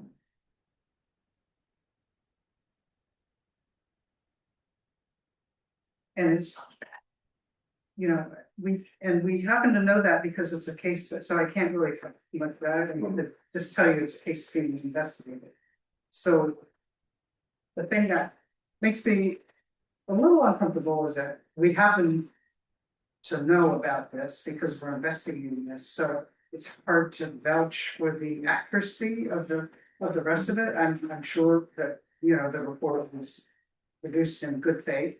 And it's, we happen to know that because it's a case, so I can't really talk much about it, and just tell you it's a case being investigated. So the thing that makes me a little uncomfortable is that we happen to know about this because we're investigating this, so it's hard to vouch for the accuracy of the rest of it. I'm sure that the report was produced in good faith.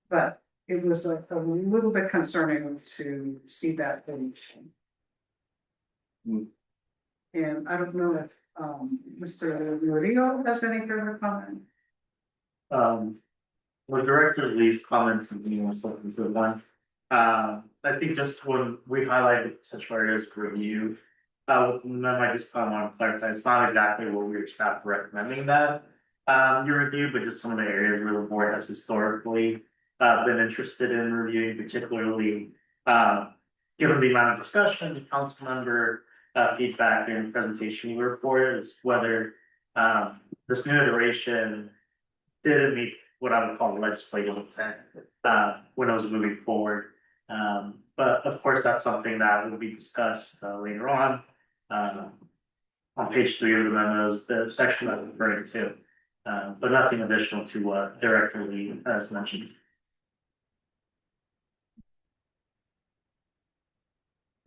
But it was a little bit concerning to see that deletion. And I don't know if Mr. Murillo has any further comment. Well, Director Lee's comments and being something to one. I think just when we highlighted potential areas for review, then I just kind of want to clarify, it's not exactly what we were staff recommending that you review, but just some of the areas where the board has historically been interested in reviewing, particularly given the amount of discussion, council member feedback during the presentation you reported, is whether this new iteration didn't meet what I would call legislative intent when I was moving forward. But of course, that's something that will be discussed later on. on page 3 of the memos, the section I'm referring to. But nothing additional to what Director Lee has mentioned.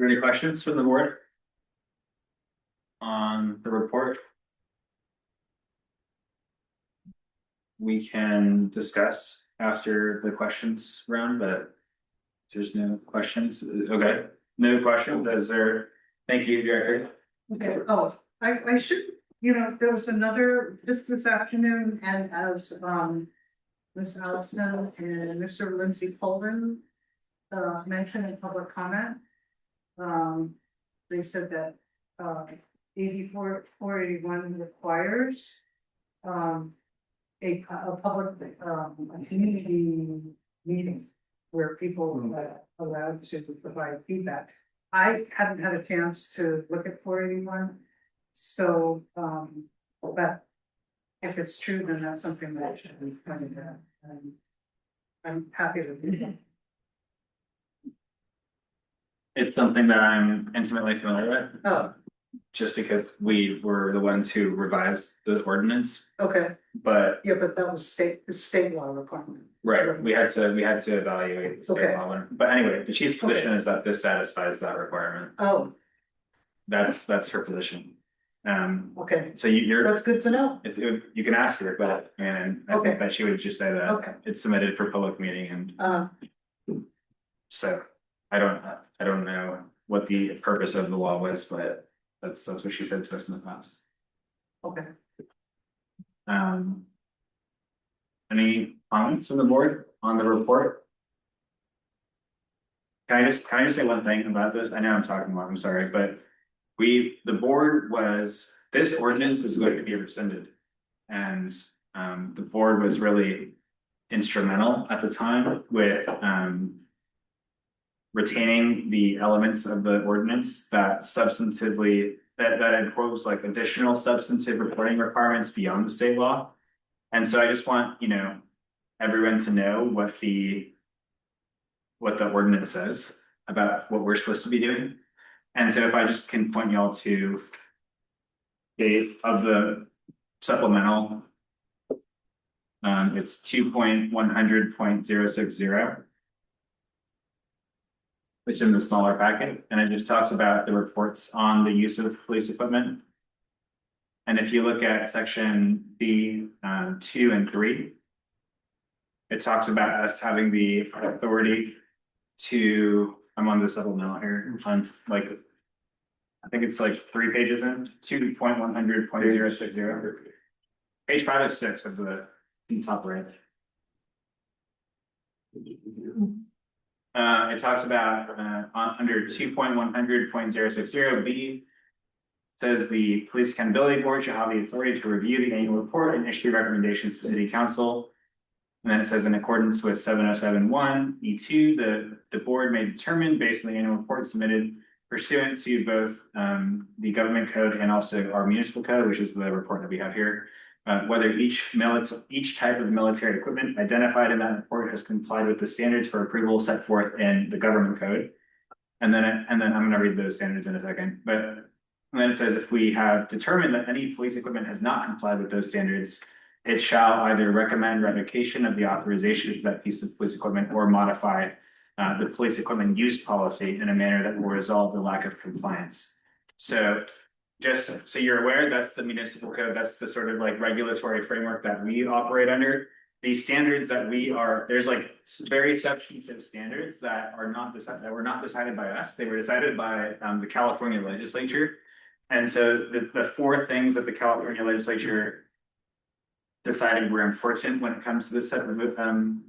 Any questions from the board? On the report? We can discuss after the questions round, but there's no questions. Okay, no questions. Is there? Thank you, Director. Okay, oh, I should, there was another, just this afternoon, and as, Ms. Allison and Mr. Lindsay Colvin mentioned in public comment. They said that, 8481 requires, a public, a community meeting where people are allowed to provide feedback. I haven't had a chance to look at 481, so, but if it's true, then that's something that should be pointed out. And I'm happy to do that. It's something that I'm intimately familiar with. Oh, Just because we were the ones who revised the ordinance, okay, but yeah, but that was the state law requirement. right, we had to evaluate the state Okay. law one. But anyway, the chief's position is that this satisfies that requirement. Oh, That's her position. okay, So you're, that's good to know. you can ask her, but and I Okay. think that she would just say that Okay. it's submitted for public meeting, and so I don't know what the purpose of the law was, but that's what she said to us in the past. Okay. Any comments from the board on the report? Can I just say one thing about this? I know I'm talking a lot, I'm sorry, but the board this ordinance is going to be rescinded. And the board was really instrumental at the time with retaining the elements of the ordinance that substantively that impose like additional substantive reporting requirements beyond the state law. And so I just want, everyone to know what the ordinance says about what we're supposed to be doing. And so if I just can point y'all to the supplemental, it's 2.100.060. Which is in the smaller packet, and it just talks about the reports on the use of police equipment. And if you look at section B 2 and 3, it talks about us having the authority to, I'm on the supplemental here, on like, I think it's like 3 pages in, 2.100.060. Page 5 of 6 of the top right. It talks about under 2.100.060B says the Police Accountability Board shall have the authority to review the annual report and issue recommendations to City Council. And then it says in accordance with 7071 E2, the board may determine based on the annual report submitted pursuant to both the government code and also our municipal code, which is the report that we have here. Whether each type of military equipment identified in that report has complied with the standards for approval set forth in the government code. And then I'm going to read those standards in a second. But then it says if we have determined that any police equipment has not complied with those standards, it shall either recommend revocation of the authorization of that piece of police equipment or modify the police equipment use policy in a manner that will resolve the lack of compliance. So just so you're aware, that's the municipal code. That's the sort of like regulatory framework that we operate under. The standards that there's like very substantive standards that were not decided by us. They were decided by the California legislature. And so the 4 things that the California legislature decided were important when it comes to this type of and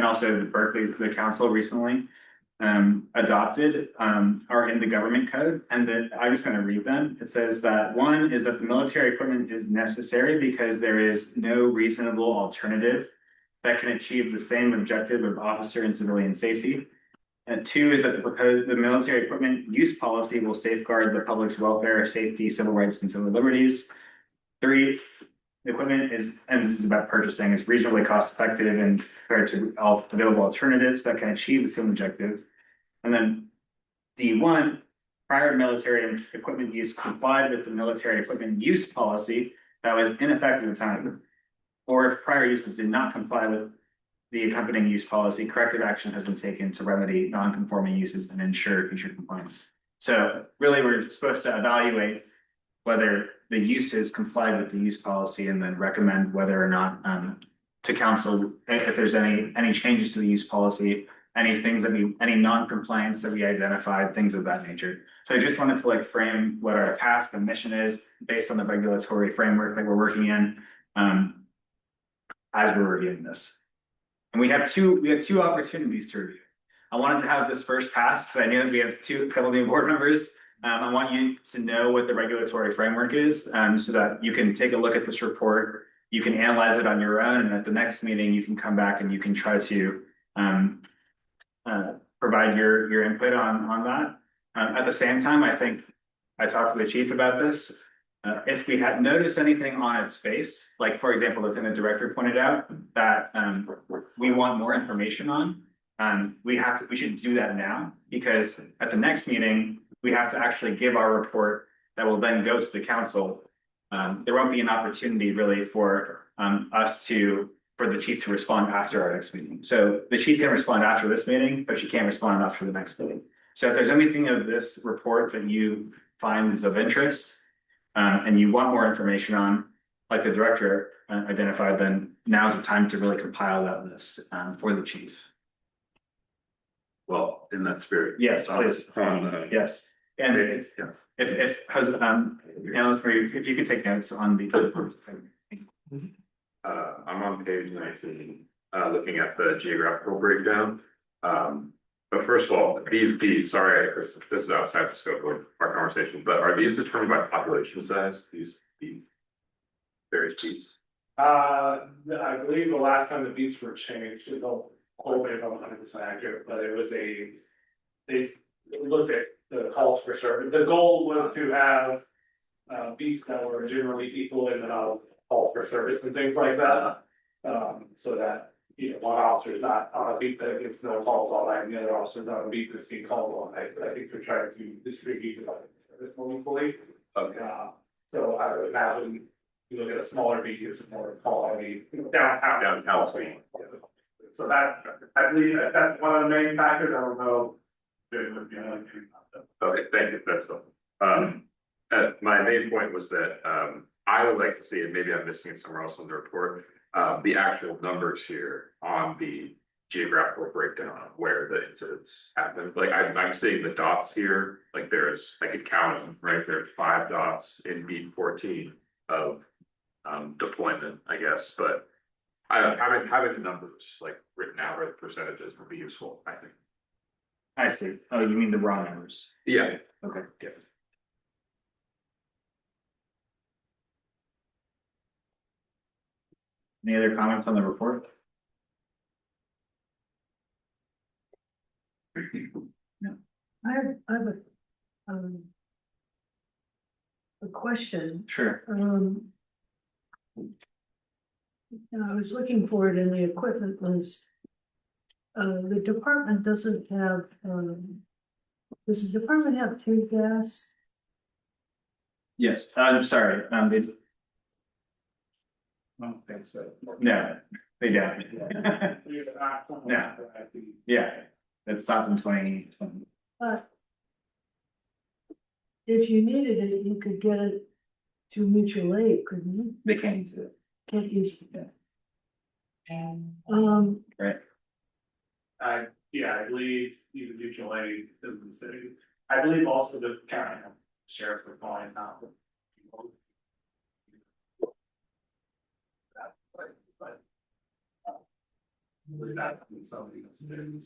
also the council recently adopted are in the government code, and then I'm just going to read them. It says that 1 is that the military equipment is necessary because there is no reasonable alternative that can achieve the same objective of officer and civilian safety. And 2 is that the military equipment use policy will safeguard the public's welfare, safety, civil rights, and civil liberties. 3, the equipment is, and this is about purchasing, is reasonably cost effective and compared to all available alternatives that can achieve the same objective. And then D1 prior military equipment use complied with the military equipment use policy that was in effect at the time, or if prior uses did not comply with the accompanying use policy, corrective action has been taken to remedy non-conforming uses and ensure future compliance. So really, we're supposed to evaluate whether the uses complied with the use policy and then recommend whether or not to council if there's any changes to the use policy, any non-compliance that we identified, things of that nature. So I just wanted to like frame what our task and mission is based on the regulatory framework that we're working in as we're reviewing this. And we have two opportunities to review. I wanted to have this first pass because I knew that we have a couple of new board members. I want you to know what the regulatory framework is so that you can take a look at this report. You can analyze it on your own, and at the next meeting, you can come back and you can try to provide your input on that. At the same time, I think I talked to the chief about this. If we had noticed anything on its face, like for example, the thing the director pointed out that we want more information on, we should do that now, because at the next meeting, we have to actually give our report that will then go to the council. There won't be an opportunity really for for the chief to respond after our next meeting. So the chief can respond after this meeting, but she can't respond after the next meeting. So if there's anything of this report that you find is of interest and you want more information on, like the director identified, then now's the time to really compile that list for the chief. Well, in that spirit. Yes, please. Yes. And if you could take notes on the. I'm on page 19, looking at the geographical breakdown. But first of all, these beats, sorry, this is outside the scope of our conversation, but are these determined by population size, these various beats? I believe the last time the beats were changed, don't quote me if I'm 100% accurate, but it was they looked at the calls for service. The goal was to have beats that were generally equal in the calls for service and things like that. So that, you know, one officer is not on a beat that gets no calls all night, and the other officer is on a beat that's getting calls all night. But I think they're trying to distribute it more equally. Okay. So I would imagine you look at a smaller beat, it's more quality downtown speed. So that, I believe that's one of the main factors. I don't know. Okay, thank you, that's all. My main point was that I would like to see, and maybe I'm missing it somewhere else in the report, the actual numbers here on the geographical breakdown of where the incidents happen. Like I'm seeing the dots here, like I could count them, right? There's 5 dots in beat 14 of deployment, I guess, but having the numbers like written out or the percentages would be useful, I think. I see. Oh, you mean the raw numbers? Yeah. Okay. Yeah. Any other comments on the report? No. I have a question. Sure. I was looking for it in the equipment list. The department doesn't have, does the department have tear gas? Yes, I'm sorry, they. I don't think so. No, they don't. Yeah. Yeah, it stopped in 2020. But if you needed it, you could get it to mutual aid, couldn't you? They can't use it. Can't use it. Right. I believe even mutual aid in the city. I believe also the county sheriff's are calling now. But that is something that's been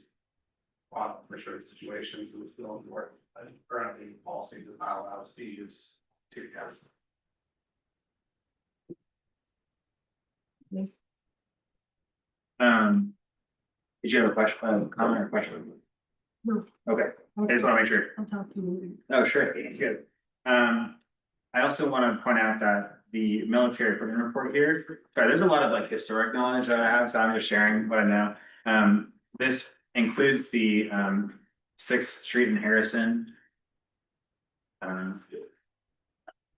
for sure situations with still work. I think currently policy does not allow us to use tear gas. Did you have a question, comment or question? No. Okay, I just want to make sure. I'll talk to you. Oh, sure, that's good. I also want to point out that the military equipment report here, sorry, there's a lot of like historic knowledge that I have, so I'm just sharing what I know. This includes the 6th Street in Harrison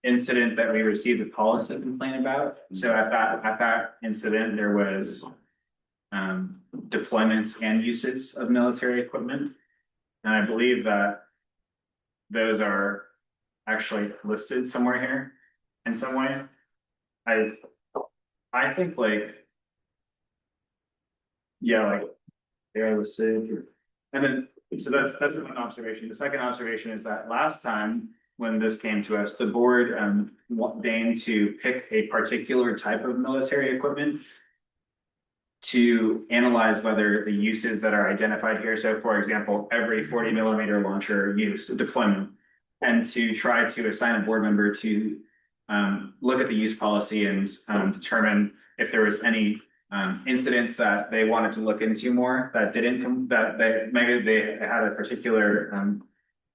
incident that we received a policy complaint about. So at that incident, there was deployments and uses of military equipment. And I believe that those are actually listed somewhere here in some way. I think like, yeah, like they are listed. And then, so that's one observation. The second observation is that last time when this came to us, the board deigned to pick a particular type of military equipment to analyze whether the uses that are identified here, so for example, every 40mm launcher use deployment, and to try to assign a board member to look at the use policy and determine if there was any incidents that they wanted to look into more that didn't come, that maybe they had a particular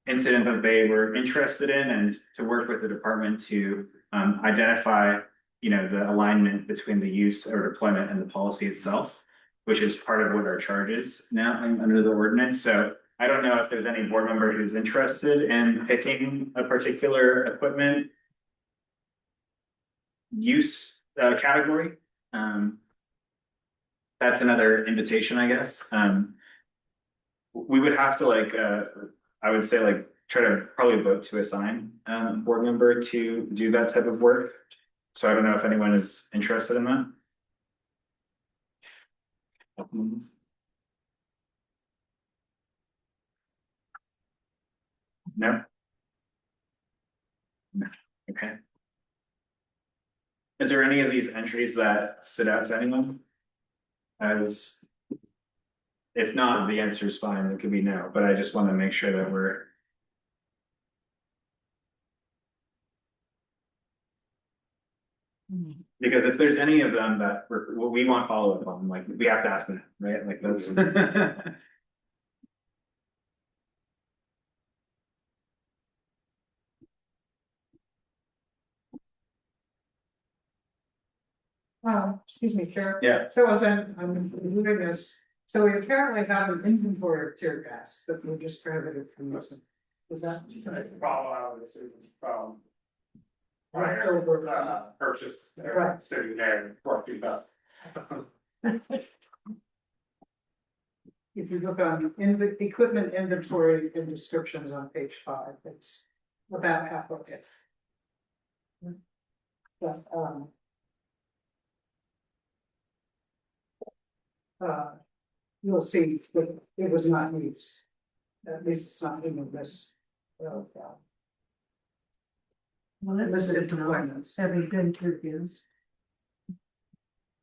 incident that they were interested in, and to work with the department to identify, you know, the alignment between the use or deployment and the policy itself, which is part of what our charge is now under the ordinance. So I don't know if there's any board member who's interested in picking a particular equipment use category. That's another invitation, I guess. We would have to like, I would say like try to probably vote to assign a board member to do that type of work. So I don't know if anyone is interested in that. No? No, okay. Is there any of these entries that stood out to anyone? As if not, the answer is fine, it could be no, but I just want to make sure that we're. Because if there's any of them that we want follow-up on, like, we have to ask them, right? Like that's. Excuse me, Chair. Yeah. So as I'm moving this, so we apparently have an inventory of tear gas that we're just prohibited from using. Is that? Follow out this is from. Right over, Purchase, Right. sitting there for 2,000. If you look on in the equipment inventory and descriptions on page 5, it's about half of it. But, you'll see that it was not used. At least it's not in this. Well, that's Listed good to know. deployments. Have you been to reviews?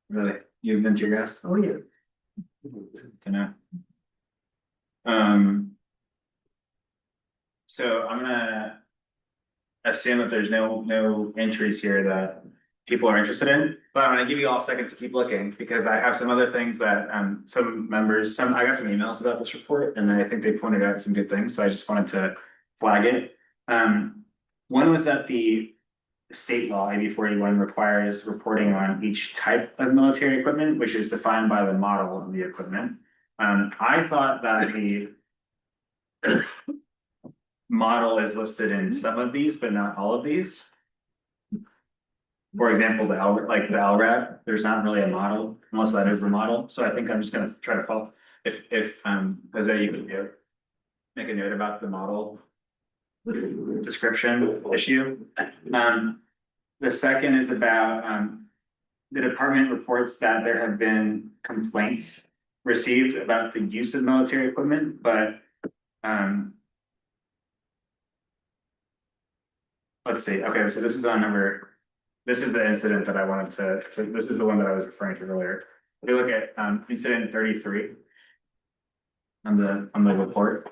Really? You've been to your guess? Oh, yeah. To know. So I'm gonna assume that there's no entries here that people are interested in, but I'm gonna give you all a second to keep looking because I have some other things that some members, I got some emails about this report and I think they pointed out some good things, so I just wanted to flag it. One was that the state law AB 41 requires reporting on each type of military equipment, which is defined by the model of the equipment. I thought that the model is listed in some of these, but not all of these. For example, the LRAD, there's not really a model unless that is the model. So I think I'm just gonna try to follow. If Jose, you could make a note about the model description issue. The second is about the department reports that there have been complaints received about the use of military equipment, but let's see. Okay, so this is on number. This is the incident that I wanted to. This is the one that I was referring to earlier. If you look at incident 33 on the report.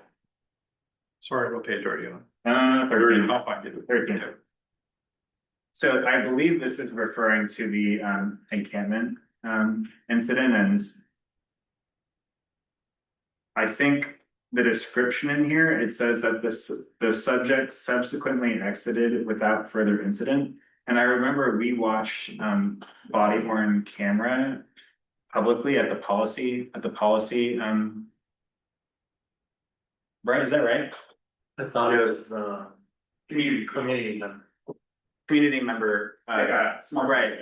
Sorry, what page are you on? 13. I'll find it. 13. So I believe this is referring to the encampment incident, and I think the description in here, it says that the subject subsequently exited without further incident. And I remember we watched body worn camera publicly at the policy. Right, is that right? I thought it was the Community member. community member, Like a smart. right.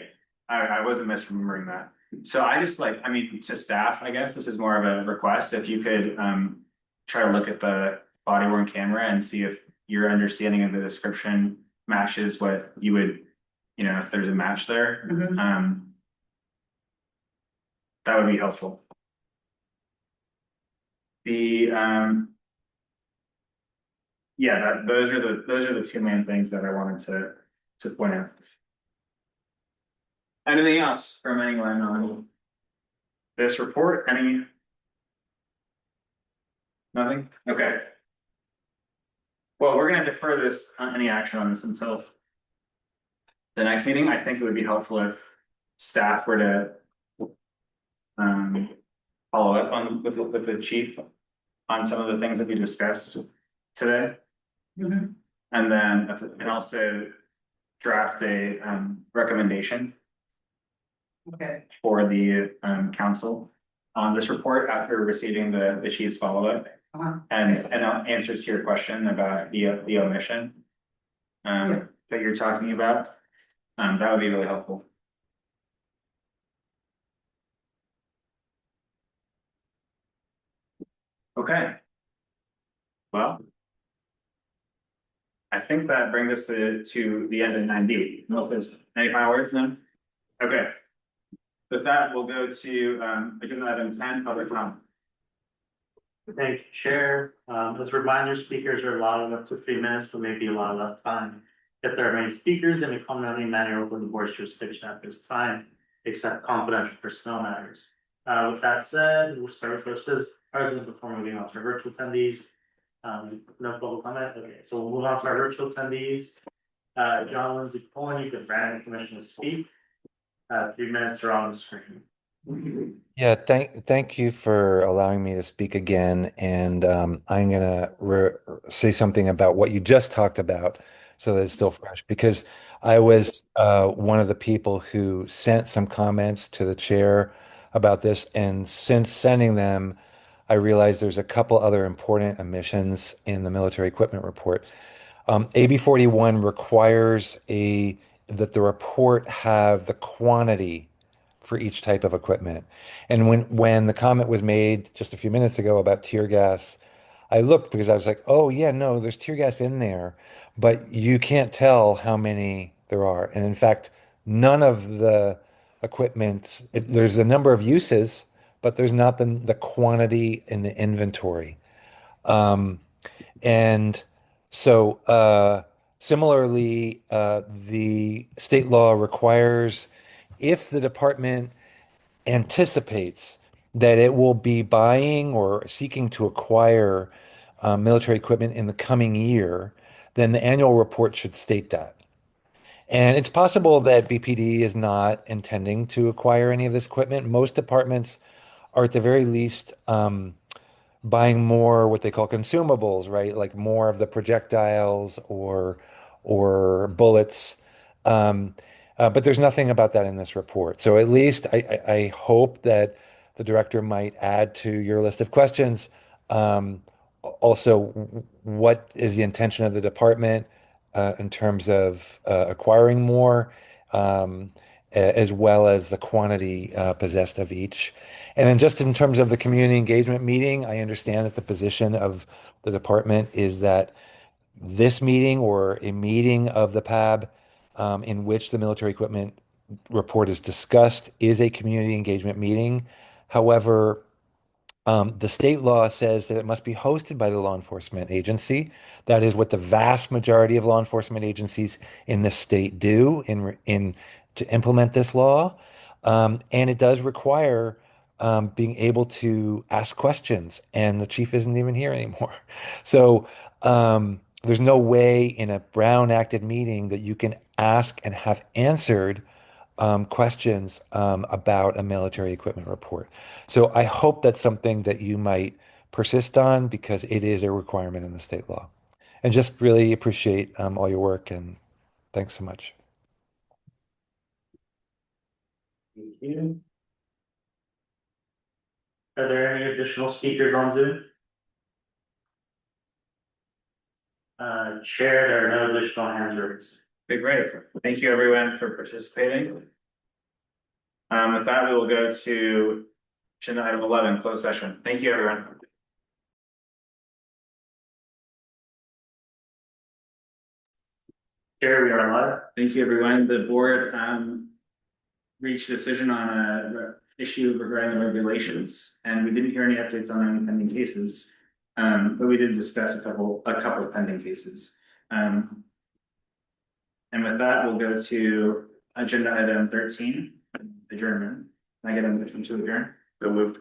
I wasn't misremembering that. So I just like, I mean, to staff, I guess this is more of a request, if you could try to look at the body worn camera and see if your understanding of the description matches what you would, you know, if there's a match there. That would be helpful. The yeah, those are the two main things that I wanted to point out. Anything else from anyone on this report? Nothing? Okay. Well, we're gonna defer this, any action on this until the next meeting. I think it would be helpful if staff were to follow up on with the chief on some of the things that we discussed today. And then, and also draft a recommendation Okay. for the council on this report after receiving the chief's follow-up. And answers to your question about the omission that you're talking about. That would be really helpful. Okay. Well, I think that brings us to the end of 9D. Unless there's any final words then? Okay. With that, we'll go to agenda item 10, public comment. Thank you, Chair. As a reminder, speakers are allotted up to 3 minutes, but maybe a lot less time. If there are many speakers, they may comment on any matter open the board's jurisdiction at this time, except confidential personnel matters. With that said, we'll start with first as president before moving on to our virtual attendees. No public comment. Okay, so we'll move on to our virtual attendees. John Lindsay Pullen, you can grant permission to speak. 3 minutes are on the screen. Yeah, thank you for allowing me to speak again. And I'm gonna say something about what you just talked about, so that it's still fresh. Because I was one of the people who sent some comments to the chair about this, and since sending them, I realized there's a couple other important omissions in the military equipment report. AB 41 requires that the report have the quantity for each type of equipment. And when the comment was made just a few minutes ago about tear gas, I looked because I was like, oh yeah, no, there's tear gas in there, but you can't tell how many there are. And in fact, none of the equipment, there's a number of uses, but there's not the quantity in the inventory. And so, similarly, the state law requires if the department anticipates that it will be buying or seeking to acquire military equipment in the coming year, then the annual report should state that. And it's possible that BPD is not intending to acquire any of this equipment. Most departments are at the very least buying more what they call consumables, right? Like more of the projectiles or bullets. Um, but there's nothing about that in this report. So at least I hope that the director might add to your list of questions. Also, what is the intention of the department in terms of acquiring more, as well as the quantity possessed of each. And then just in terms of the community engagement meeting, I understand that the position of the department is that this meeting or a meeting of the PAB in which the military equipment report is discussed is a community engagement meeting. However, the state law says that it must be hosted by the law enforcement agency. That is what the vast majority of law enforcement agencies in the state do in to implement this law. And it does require being able to ask questions, and the chief isn't even here anymore. So there's no way in a Brown acted meeting that you can ask and have answered questions about a military equipment report. So I hope that's something that you might persist on because it is a requirement in the state law. And just really appreciate all your work, and thanks so much. Thank you. Are there any additional speakers on Zoom? Chair, there are no additional hands raised. Okay, great. Thank you everyone for participating. With that, we will go to agenda item 11, closed session. Thank you, everyone. Chair, we are live. Thank you, everyone. The board reached a decision on a issue regarding the regulations, and we didn't hear any updates on any pending cases. But we did discuss a couple of pending cases. And with that, we'll go to agenda item 13, adjournment. Can I get a motion to adjourn? So moved.